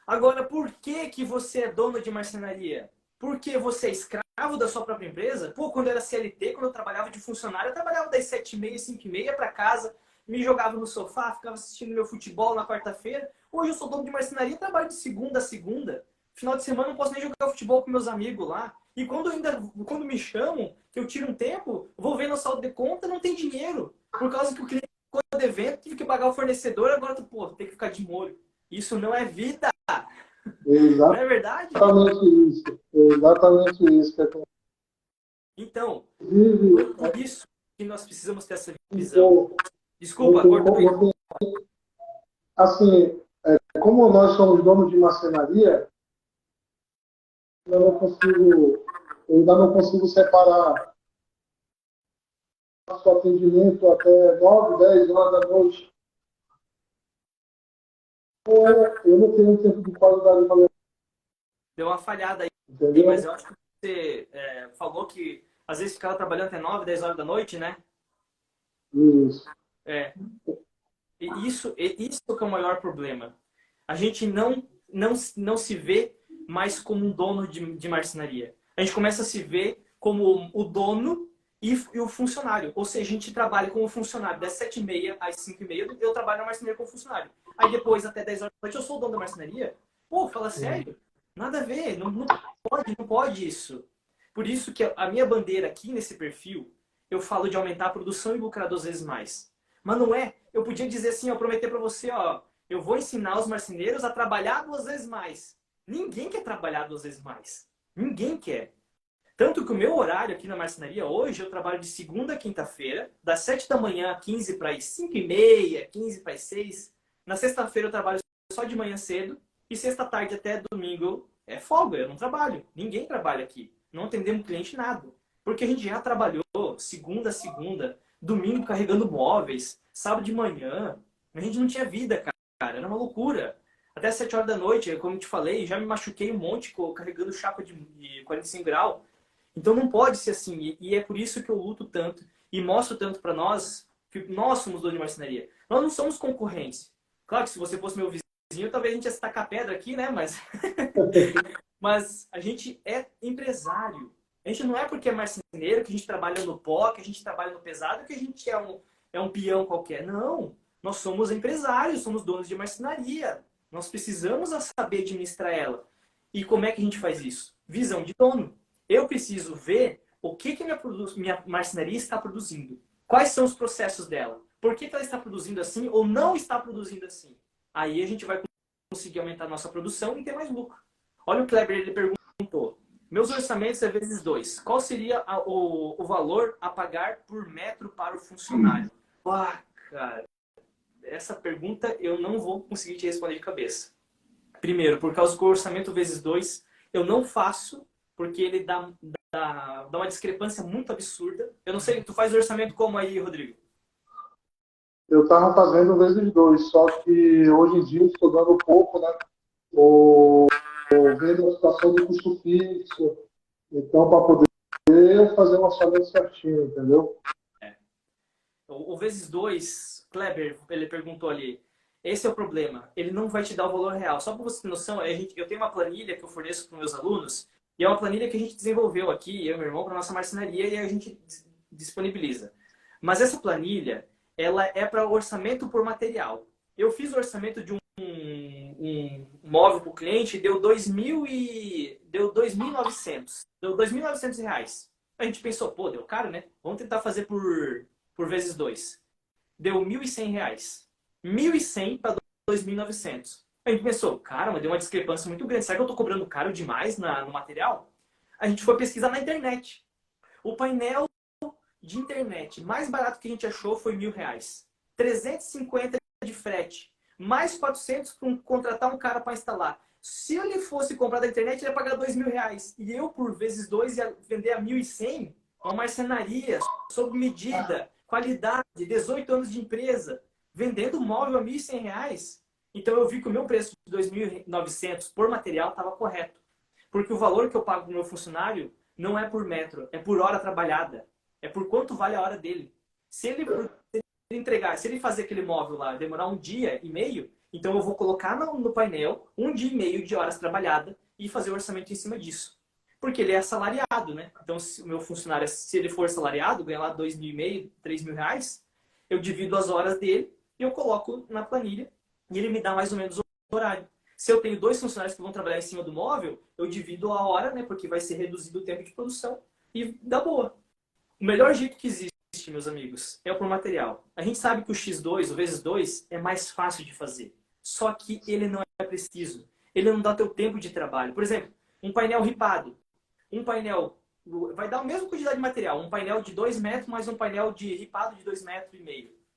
Agora, por que você é dono de marcenaria? Porque você é escravo da sua própria empresa? Pô, quando eu era CLT, quando eu trabalhava de funcionário, eu trabalhava das 7h30, 5h30 para casa, me jogava no sofá, ficava assistindo meu futebol na quarta-feira. Hoje eu sou dono de marcenaria, trabalho de segunda a segunda. Final de semana eu não posso nem jogar futebol com meus amigos lá. E quando me chamam, que eu tiro um tempo, vou ver no saldo de conta, não tem dinheiro. Por causa que o cliente ficou devendo, tive que pagar o fornecedor, agora tem que ficar de molho. Isso não é vida. Não é verdade?
Exatamente isso.
Então, por isso que nós precisamos ter essa visão. Desculpa, cortou.
Assim, como nós somos donos de marcenaria, eu ainda não consigo separar nosso atendimento até 9, 10 horas da noite. Eu não tenho tempo de qualidade para...
Deu uma falhada aí,
entendeu?
mas eu acho que você falou que às vezes ficava trabalhando até 9, 10 horas da noite, né?
Isso.
É. E isso que é o maior problema. A gente não se vê mais como um dono de marcenaria. A gente começa a se ver como o dono e o funcionário. Ou seja, a gente trabalha como funcionário das 7h30 às 5h30, eu trabalho na marcenaria como funcionário. Aí depois, até 10 horas da noite, eu sou o dono da marcenaria? Pô, fala sério? Nada a ver, não pode isso. Por isso que a minha bandeira aqui nesse perfil, eu falo de aumentar a produção e lucrar 2 vezes mais. Mas não é. Eu podia dizer assim, ó, prometer para você, ó, eu vou ensinar os marceneiros a trabalhar 2 vezes mais. Ninguém quer trabalhar 2 vezes mais. Ninguém quer. Tanto que o meu horário aqui na marcenaria hoje, eu trabalho de segunda a quinta-feira, das 7 da manhã, 15 para as 5h30, 15 para as 6. Na sexta-feira eu trabalho só de manhã cedo e sexta-tarde até domingo é folga, eu não trabalho. Ninguém trabalha aqui. Não atendemos cliente nada. Porque a gente já trabalhou segunda a segunda, domingo carregando móveis, sábado de manhã. A gente não tinha vida, cara. Era uma loucura. Até as 7 horas da noite, como eu te falei, já me machuquei um monte carregando chapa de 45 graus. Então não pode ser assim. E é por isso que eu luto tanto e mostro tanto para nós que nós somos dono de marcenaria. Nós não somos concorrentes. Claro que se você fosse meu vizinho, talvez a gente ia se tacar pedra aqui, né? Mas a gente é empresário. A gente não é porque é marceneiro que a gente trabalha no pó, que a gente trabalha no pesado, que a gente é um peão qualquer. Não. Nós somos empresários, somos donos de marcenaria. Nós precisamos saber administrar ela. E como é que a gente faz isso? Visão de dono. Eu preciso ver o que minha marcenaria está produzindo. Quais são os processos dela? Por que ela está produzindo assim ou não está produzindo assim? Aí a gente vai conseguir aumentar a nossa produção e ter mais lucro. Olha o Kleber, ele perguntou. Meus orçamentos é vezes 2. Qual seria o valor a pagar por metro para o funcionário? Ah, cara, essa pergunta eu não vou conseguir te responder de cabeça. Primeiro, por causa que o orçamento vezes 2 eu não faço, porque ele dá uma discrepância muito absurda. Eu não sei, tu faz o orçamento como aí, Rodrigo?
Eu estava fazendo vezes dois, só que hoje em dia eu estou dando pouco, né? Ou vendo a situação do custo fixo. Então, para poder fazer um orçamento certinho, entendeu?
É. O vezes 2, Kleber, ele perguntou ali. Esse é o problema. Ele não vai te dar o valor real. Só para você ter noção, eu tenho uma planilha que eu forneço para meus alunos, e é uma planilha que a gente desenvolveu aqui, eu e meu irmão, para nossa marcenaria, e a gente disponibiliza. Mas essa planilha, ela é para orçamento por material. Eu fiz o orçamento de um móvel para o cliente e deu 2.900. Deu 2.900 reais. A gente pensou, pô, deu caro, né? Vamos tentar fazer por vezes 2. Deu 1.100 reais. 1.100 para 2.900. A gente pensou, cara, mas deu uma discrepância muito grande. Será que eu estou cobrando caro demais no material? A gente foi pesquisar na internet. O painel de internet mais barato que a gente achou foi R$ 1.000. 350 de frete. Mais 400 para contratar um cara para instalar. Se ele fosse comprar da internet, ele ia pagar R$ 2.000. E eu, por vezes 2, ia vender a 1.100 uma marcenaria, sob medida, qualidade, 18 anos de empresa, vendendo móvel a R$ 1.100. Então eu vi que o meu preço de 2.900 por material estava correto. Porque o valor que eu pago para o meu funcionário não é por metro, é por hora trabalhada. É por quanto vale a hora dele. Se ele entregar, se ele fazer aquele móvel lá, demorar 1 dia e meio, então eu vou colocar no painel 1 dia e meio de horas trabalhadas e fazer o orçamento em cima disso. Porque ele é assalariado, né? Então, se o meu funcionário, se ele for assalariado, ganha lá 2.500, R$ 3.000, eu divido as horas dele e eu coloco na planilha e ele me dá mais ou menos o horário. Se eu tenho 2 funcionários que vão trabalhar em cima do móvel, eu divido a hora, né? Porque vai ser reduzido o tempo de produção e dá boa. O melhor jeito que existe, meus amigos, é o por material. A gente sabe que o X2, o vezes 2, é mais fácil de fazer. Só que ele não é preciso. Ele não dá teu tempo de trabalho. Por exemplo, um painel ripado. Um painel vai dar a mesma quantidade de material. Um painel de 2 metros mais um painel de ripado de 2,5 metros.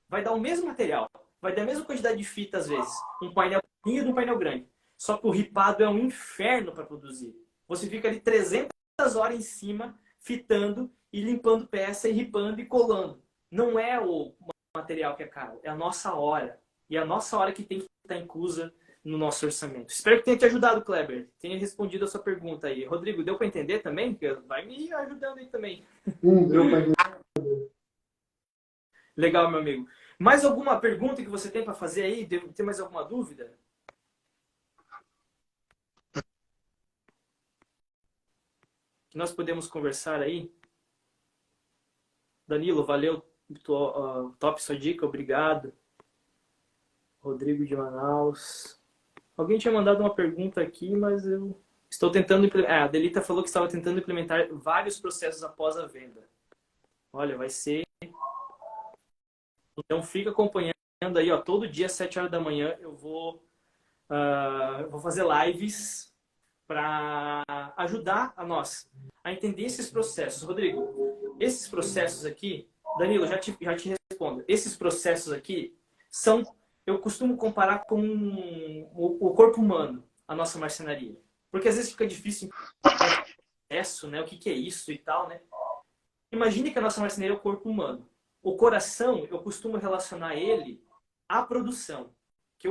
Vai dar o mesmo material. Vai dar a mesma quantidade de fita às vezes. Um painel pequeno e um painel grande. Só que o ripado é um inferno para produzir. Você fica ali 300 horas em cima, fitando e limpando peça e ripando e colando. Não é o material que é caro, é a nossa hora. E a nossa hora que tem que estar inclusa no nosso orçamento. Espero que tenha te ajudado, Kleber. Tenha respondido a sua pergunta aí. Rodrigo, deu para entender também? Vai me ajudando aí também.
Deu para entender.
Legal, meu amigo. Mais alguma pergunta que você tem para fazer aí? Tem mais alguma dúvida? Que nós podemos conversar aí? Danilo, valeu. Top sua dica, obrigado. Rodrigo de Manaus. Alguém tinha mandado uma pergunta aqui, mas eu estou tentando implementar. A Delita falou que estava tentando implementar vários processos após a venda. Olha, vai ser. Então fica acompanhando aí, ó. Todo dia, às 7 horas da manhã, eu vou fazer lives para ajudar a nós a entender esses processos. Rodrigo, esses processos aqui, Danilo, já te respondo. Esses processos aqui são, eu costumo comparar com o corpo humano, a nossa marcenaria. Porque às vezes fica difícil entender o processo, né? O que é isso e tal, né? Imagine que a nossa marcenaria é o corpo humano. O coração, eu costumo relacionar ele à produção. Que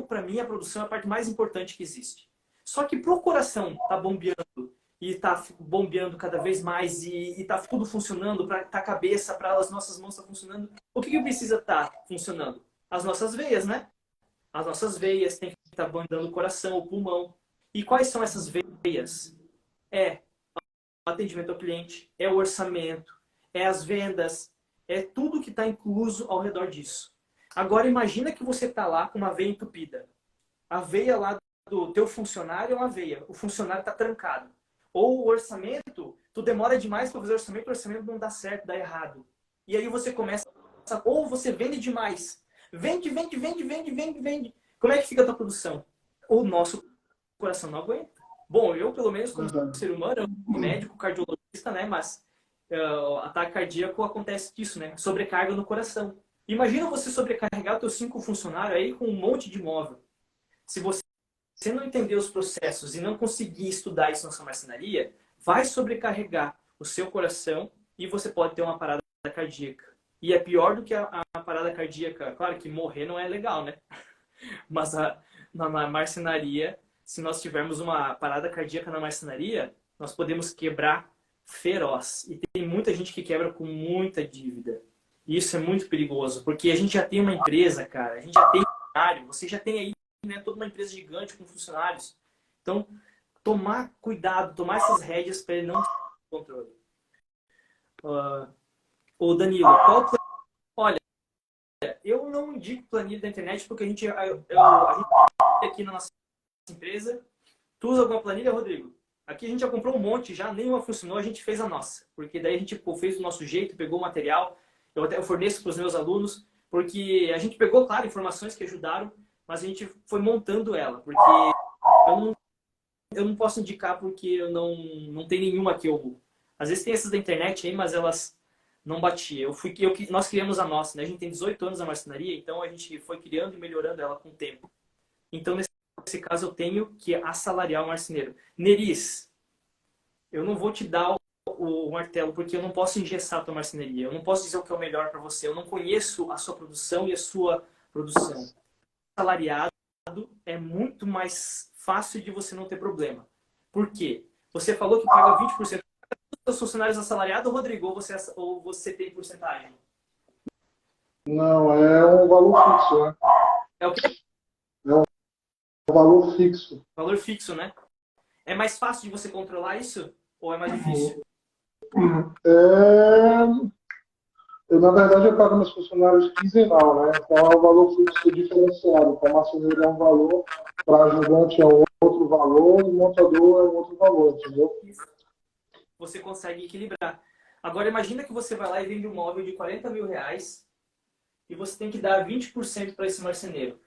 para mim, a produção é a parte mais importante que existe. Só que para o coração estar bombeando e tá bombeando cada vez mais e tá tudo funcionando, para a cabeça, para as nossas mãos tá funcionando, o que precisa estar funcionando? As nossas veias, né? As nossas veias têm que estar bombeando o coração, o pulmão. E quais são essas veias? É o atendimento ao cliente, é o orçamento, é as vendas, é tudo que está incluso ao redor disso. Agora imagina que você está lá com uma veia entupida. A veia lá do teu funcionário é uma veia. O funcionário está trancado. Ou o orçamento, tu demora demais para fazer o orçamento não dá certo, dá errado. E aí você começa, ou você vende demais. Vende. Como é que fica a tua produção? O nosso coração não aguenta. Bom, eu pelo menos como ser humano, eu sou médico, cardiologista, né? Mas ataque cardíaco acontece disso, né? Sobrecarga no coração. Imagina você sobrecarregar teus 5 funcionários aí com um monte de móvel. Se você não entender os processos e não conseguir estudar isso na sua marcenaria, vai sobrecarregar o seu coração e você pode ter uma parada cardíaca. E é pior do que a parada cardíaca. Claro que morrer não é legal, né? Mas na marcenaria, se nós tivermos uma parada cardíaca na marcenaria, nós podemos quebrar feroz. E tem muita gente que quebra com muita dívida. E isso é muito perigoso, porque a gente já tem uma empresa, cara, a gente já tem funcionário, você já tem aí, né, toda uma empresa gigante com funcionários. Então, tomar cuidado, tomar essas rédeas para ele não ter controle. Ô Danilo, olha, eu não indico planilha da internet porque a gente aqui na nossa empresa, tu usa alguma planilha, Rodrigo? Aqui a gente já comprou um monte, já nenhuma funcionou, a gente fez a nossa. Porque daí a gente fez do nosso jeito, pegou o material, eu forneço para os meus alunos, porque a gente pegou, claro, informações que ajudaram, mas a gente foi montando ela, porque eu não posso indicar porque eu não tem nenhuma que eu... Às vezes tem essas da internet aí, mas elas não batiam. Nós criamos a nossa, né? A gente tem 18 anos na marcenaria, então a gente foi criando e melhorando ela com o tempo. Então, nesse caso, eu tenho que assalariar o marceneiro. Neris, eu não vou te dar o martelo, porque eu não posso engessar a tua marcenaria. Eu não posso dizer o que é o melhor para você. Eu não conheço a sua produção e a sua produção. Assalariado é muito mais fácil de você não ter problema. Por quê? Você falou que paga 20% dos seus funcionários assalariados, Rodrigo, ou você tem porcentagem?
Não, é um valor fixo, né?
É o quê?
É um valor fixo.
Valor fixo, né? É mais fácil de você controlar isso? Ou é mais difícil?
Na verdade, eu pago meus funcionários quinzenal, né? Então é um valor fixo diferenciado. Para marceneiro é um valor, para ajudante é outro valor, e montador é outro valor, entendeu?
Você consegue equilibrar. Agora, imagina que você vai lá e vende um móvel de 40 mil reais e você tem que dar 20% para esse marceneiro.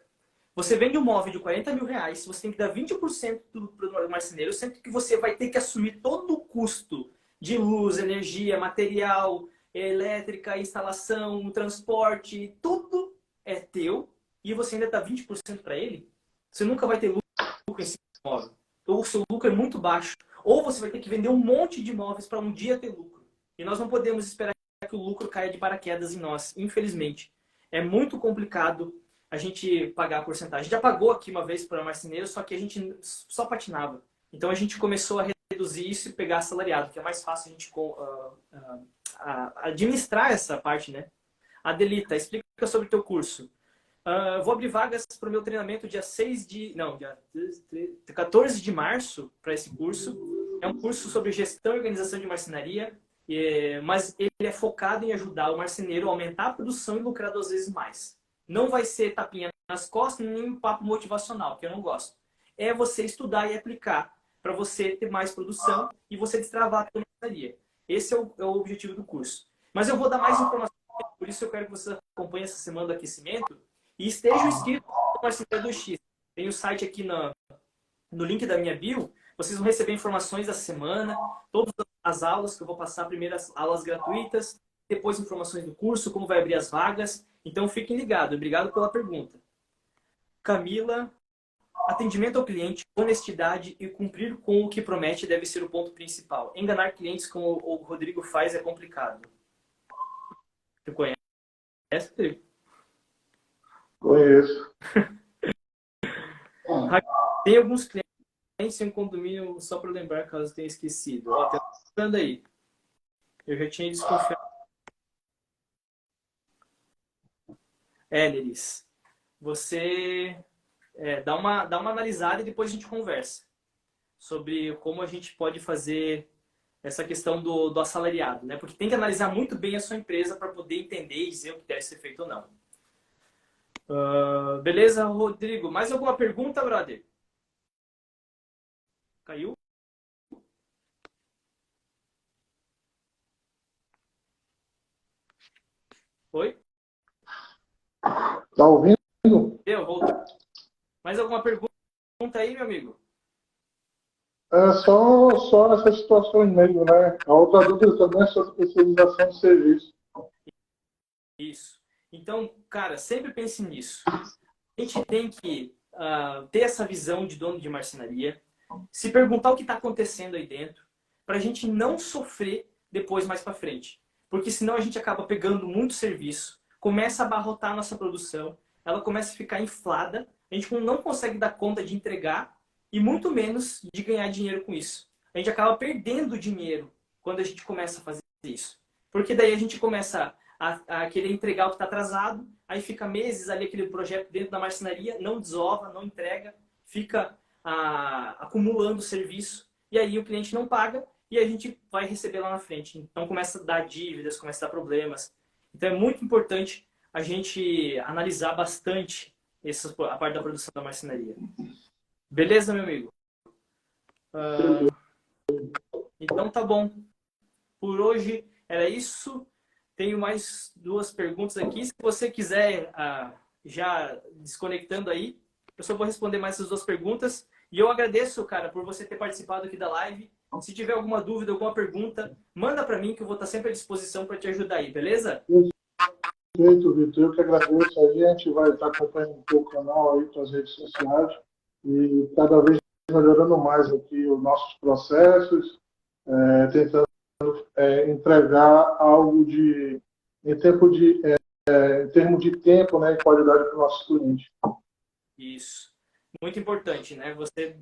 Você vende um móvel de 40 mil reais, você tem que dar 20% para o marceneiro, sendo que você vai ter que assumir todo o custo de luz, energia, material, elétrica, instalação, transporte, tudo é teu e você ainda dá 20% para ele. Você nunca vai ter lucro em cima do móvel. Ou o seu lucro é muito baixo. Ou você vai ter que vender um monte de imóveis para um dia ter lucro. E nós não podemos esperar que o lucro caia de paraquedas em nós, infelizmente. É muito complicado a gente pagar a porcentagem. Já pagou aqui uma vez para marceneiro, só que a gente só patinava. Então a gente começou a reduzir isso e pegar assalariado, que é mais fácil a gente administrar essa parte, né? Adelita, explica sobre o teu curso. Vou abrir vagas para o meu treinamento dia 14 de março para esse curso. É um curso sobre gestão e organização de marcenaria, mas ele é focado em ajudar o marceneiro a aumentar a produção e lucrar 2 vezes mais. Não vai ser tapinha nas costas, nem um papo motivacional, que eu não gosto. É você estudar e aplicar para você ter mais produção e você destravar a marcenaria. Esse é o objetivo do curso. Mas eu vou dar mais informações, por isso eu quero que você acompanhe essa semana do aquecimento e esteja inscrito no Marceneiro 2X. Tem o site aqui no link da minha bio. Vocês vão receber informações da semana, todas as aulas que eu vou passar, primeiro as aulas gratuitas, depois informações do curso, como vai abrir as vagas. Então fiquem ligados. Obrigado pela pergunta. Camila, atendimento ao cliente, honestidade e cumprir com o que promete deve ser o ponto principal. Enganar clientes como o Rodrigo faz é complicado. Você conhece, Rodrigo?
Conheço.
Tem alguns clientes em um condomínio, só para lembrar caso tenha esquecido. Ó, tá falando aí. Eu já tinha desconfiado. Éleris, você dá uma analisada e depois a gente conversa sobre como a gente pode fazer essa questão do assalariado, né? Porque tem que analisar muito bem a sua empresa para poder entender e dizer o que deve ser feito ou não. Beleza, Rodrigo? Mais alguma pergunta, brother? Caiu? Oi?
Tá ouvindo?
Voltou. Mais alguma pergunta aí, meu amigo?
É só essas situações mesmo, né? A outra dúvida também é sobre especialização de serviço.
Isso. Então, cara, sempre pense nisso. A gente tem que ter essa visão de dono de marcenaria, se perguntar o que está acontecendo aí dentro, para a gente não sofrer depois mais para frente. Porque senão a gente acaba pegando muito serviço, começa a abarrotar a nossa produção, ela começa a ficar inflada, a gente não consegue dar conta de entregar e muito menos de ganhar dinheiro com isso. A gente acaba perdendo dinheiro quando a gente começa a fazer isso. Porque daí a gente começa a querer entregar o que está atrasado, aí fica meses ali aquele projeto dentro da marcenaria, não desova, não entrega, fica acumulando serviço, e aí o cliente não paga e a gente vai receber lá na frente. Então começa a dar dívidas, começa a dar problemas. Então é muito importante a gente analisar bastante a parte da produção da marcenaria. Beleza, meu amigo? Então tá bom. Por hoje era isso. Tenho mais 2 perguntas aqui. Se você quiser, já desconectando aí, eu só vou responder mais essas 2 perguntas. E eu agradeço, cara, por você ter participado aqui da live. Se tiver alguma dúvida, alguma pergunta, manda para mim que eu vou estar sempre à disposição para te ajudar aí, beleza?
Perfeito, Vitor. Eu que agradeço aí. A gente vai estar acompanhando o teu canal aí, tuas redes sociais e cada vez melhorando mais aqui os nossos processos, tentando entregar algo em termos de tempo, né, e qualidade para os nossos clientes.
Isso. Muito importante, né? Você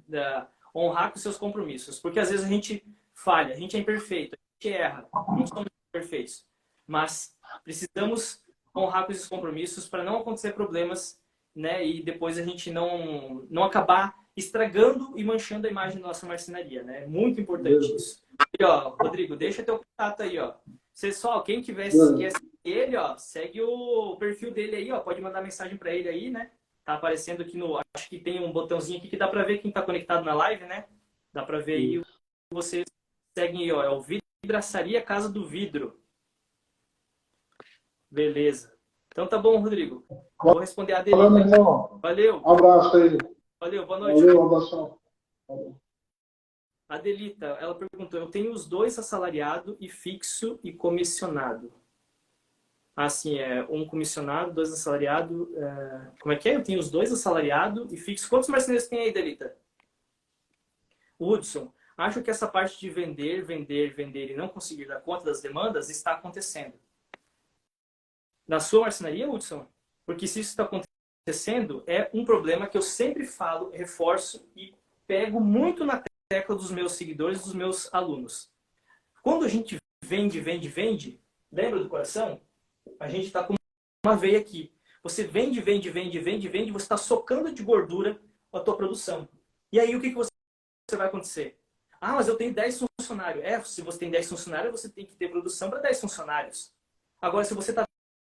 honrar com seus compromissos. Porque às vezes a gente falha, a gente é imperfeito, a gente erra, não somos perfeitos. Mas precisamos honrar com esses compromissos para não acontecer problemas, né? E depois a gente não acabar estragando e manchando a imagem da nossa marcenaria, né? É muito importante isso. E, ó, Rodrigo, deixa teu contato aí, ó. Quem quer seguir ele, ó, segue o perfil dele aí, ó. Pode mandar mensagem para ele aí, né? Tá aparecendo aqui acho que tem um botãozinho aqui que dá para ver quem tá conectado na live, né? Dá para ver aí. Vocês seguem aí, ó. É o Vidraçaria Casa do Vidro. Beleza. Então tá bom, Rodrigo. Vou responder a dele.
Valeu, irmão.
Valeu.
Um abraço aí.
Valeu, boa noite.
Valeu, abração.
A Adelita, ela perguntou, eu tenho os 2 assalariado e fixo e comissionado. Assim, um comissionado, 2 assalariado. Como é que é? Eu tenho os 2 assalariado e fixo. Quantos marceneiros tem aí, Adelita? Hudson, acho que essa parte de vender e não conseguir dar conta das demandas está acontecendo. Na sua marcenaria, Hudson? Porque se isso está acontecendo, acontecendo é um problema que eu sempre falo, reforço e pego muito na tecla dos meus seguidores, dos meus alunos. Quando a gente vende, lembra do coração? A gente está com uma veia aqui. Você vende, você está socando de gordura a tua produção. E aí o que você vai acontecer? Ah, mas eu tenho 10 funcionários. Se você tem 10 funcionários, você tem que ter produção para 10 funcionários. Agora, se você está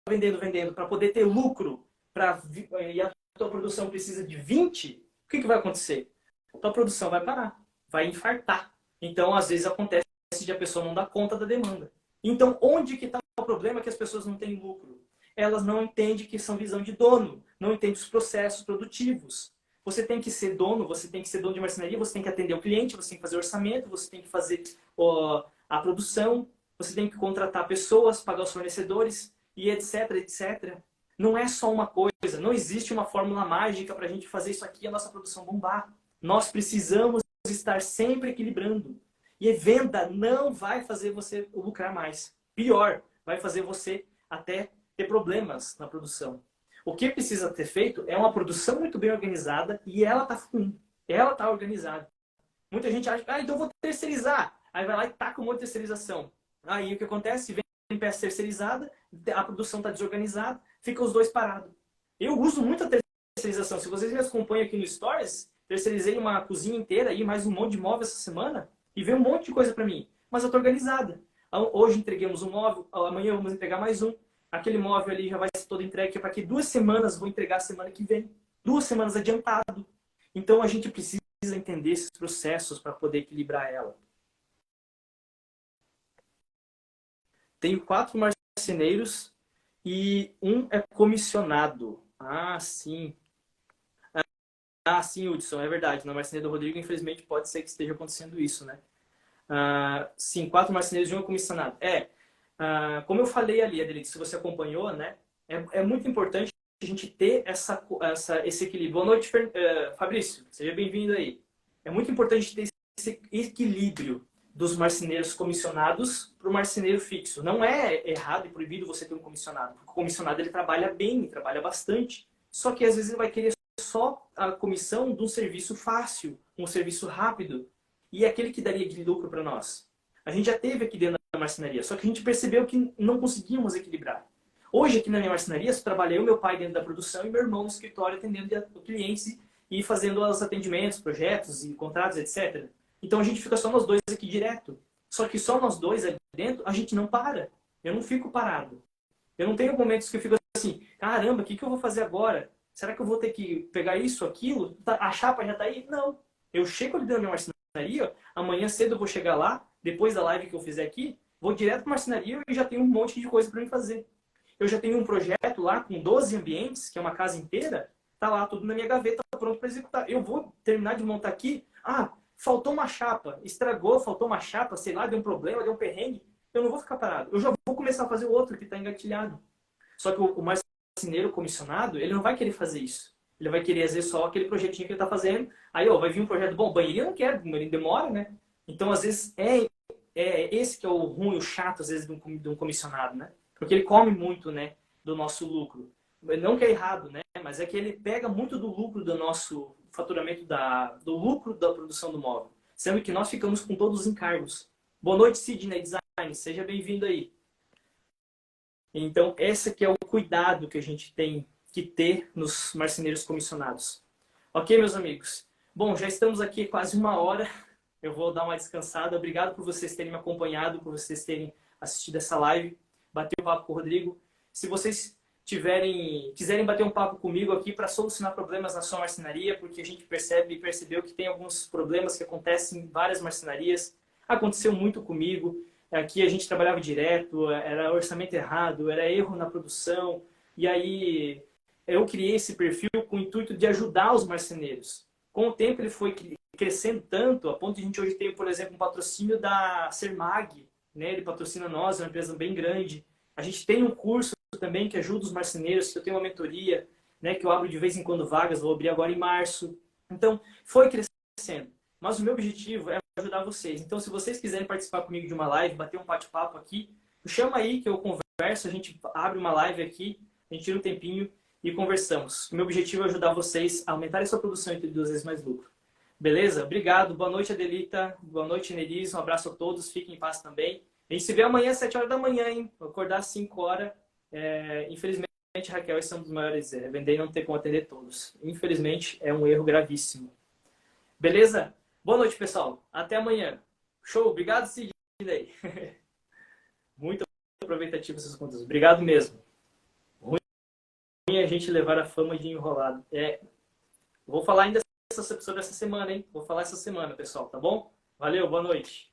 vendendo para poder ter lucro, e a tua produção precisa de 20, o que vai acontecer? A tua produção vai parar, vai infartar. Então, às vezes acontece de a pessoa não dar conta da demanda. Então, onde que está o problema que as pessoas não têm lucro? Elas não entendem que são visão de dono, não entendem os processos produtivos. Você tem que ser dono, de marcenaria, você tem que atender o cliente, você tem que fazer orçamento, você tem que fazer a produção, você tem que contratar pessoas, pagar os fornecedores e etc, etc. Não é só uma coisa, não existe uma fórmula mágica para a gente fazer isso aqui e a nossa produção bombar. Nós precisamos estar sempre equilibrando. E venda não vai fazer você lucrar mais. Pior, vai fazer você até ter problemas na produção. O que precisa ter feito é uma produção muito bem organizada e ela está ruim. Ela está organizada. Muita gente acha, então eu vou terceirizar. Aí vai lá e taca um monte de terceirização. Aí o que acontece? Vem peça terceirizada, a produção está desorganizada, fica os dois parados. Eu uso muito a terceirização. Se vocês me acompanham aqui no Stories, terceirizei uma cozinha inteira e mais um monte de móvel essa semana e veio um monte de coisa para mim. Mas eu estou organizada. Hoje entreguemos um móvel, amanhã vamos entregar mais um. Aquele móvel ali já vai ser todo entregue, que é para que 2 semanas vou entregar a semana que vem. 2 semanas adiantado. Então a gente precisa entender esses processos para poder equilibrar ela. Tenho 4 marceneiros e um é comissionado. Ah, sim. Ah, sim, Hudson, é verdade. Na marceneira do Rodrigo, infelizmente, pode ser que esteja acontecendo isso, né? Sim, 4 marceneiros e um é comissionado. Como eu falei ali, Adelite, se você acompanhou, né? É muito importante a gente ter esse equilíbrio. Boa noite, Fabrício. Seja bem-vindo aí. É muito importante ter esse equilíbrio dos marceneiros comissionados para o marceneiro fixo. Não é errado e proibido você ter um comissionado. Porque o comissionado ele trabalha bem, trabalha bastante. Só que às vezes ele vai querer só a comissão de um serviço fácil, um serviço rápido. E é aquele que daria de lucro para nós. A gente já teve aqui dentro da marcenaria, só que a gente percebeu que não conseguíamos equilibrar. Hoje, aqui na minha marcenaria, só trabalhei eu, meu pai dentro da produção e meu irmão no escritório atendendo clientes e fazendo os atendimentos, projetos e contratos, etc. Então a gente fica só nós dois aqui direto. Só que só nós dois ali dentro, a gente não para. Eu não fico parado. Eu não tenho momentos que eu fico assim, caramba, o que eu vou fazer agora? Será que eu vou ter que pegar isso, aquilo? A chapa já está aí? Não. Eu chego ali dentro da minha marcenaria, amanhã cedo eu vou chegar lá, depois da live que eu fizer aqui, vou direto para a marcenaria e já tenho um monte de coisa para mim fazer. Eu já tenho um projeto lá com 12 ambientes, que é uma casa inteira, tá lá tudo na minha gaveta, pronto para executar. Eu vou terminar de montar aqui, faltou uma chapa, estragou, faltou uma chapa, sei lá, deu um problema, deu um perrengue, eu não vou ficar parado. Eu já vou começar a fazer o outro que está engatilhado. Só que o marceneiro comissionado, ele não vai querer fazer isso. Ele vai querer fazer só aquele projetinho que ele está fazendo. Aí, vai vir um projeto bom, banheirinho eu não quero, ele demora, né? Então, às vezes, esse que é o ruim, o chato, às vezes, de um comissionado, né? Porque ele come muito, né, do nosso lucro. Não que é errado, né? Mas é que ele pega muito do lucro do nosso faturamento, do lucro da produção do móvel. Sendo que nós ficamos com todos os encargos. Boa noite, Sidney Design. Seja bem-vindo aí. Então, esse que é o cuidado que a gente tem que ter nos marceneiros comissionados. Ok, meus amigos? Bom, já estamos aqui quase 1 hora. Eu vou dar uma descansada. Obrigado por vocês terem me acompanhado, por vocês terem assistido essa live. Bater um papo com o Rodrigo. Se vocês quiserem bater um papo comigo aqui para solucionar problemas na sua marcenaria, porque a gente percebeu que tem alguns problemas que acontecem em várias marcenarias. Aconteceu muito comigo. Aqui a gente trabalhava direto, era orçamento errado, era erro na produção. E aí eu criei esse perfil com o intuito de ajudar os marceneiros. Com o tempo ele foi crescendo tanto, a ponto de a gente hoje ter, por exemplo, um patrocínio da Sermag, né? Ele patrocina nós, é uma empresa bem grande. A gente tem um curso também que ajuda os marceneiros, que eu tenho uma mentoria, né, que eu abro de vez em quando vagas, vou abrir agora em março. Então, foi crescendo. Mas o meu objetivo é ajudar vocês. Então, se vocês quiserem participar comigo de uma live, bater um bate-papo aqui, chama aí que eu converso, a gente abre uma live aqui, a gente tira um tempinho e conversamos. Meu objetivo é ajudar vocês a aumentarem sua produção e ter 2 vezes mais lucro. Beleza? Obrigado. Boa noite, Adelita. Boa noite, Nelis. Um abraço a todos. Fiquem em paz também. A gente se vê amanhã às 7 horas da manhã, hein? Vou acordar às 5 horas. Infelizmente, Raquel, esse é um dos maiores vender e não ter como atender todos. Infelizmente, é um erro gravíssimo. Beleza? Boa noite, pessoal. Até amanhã. Show. Obrigado, Sidney. Muito aproveitativo essas contas. Obrigado mesmo. Ruim a gente levar a fama de enrolado. Vou falar ainda sobre essa semana, hein? Vou falar essa semana, pessoal, tá bom? Valeu, boa noite.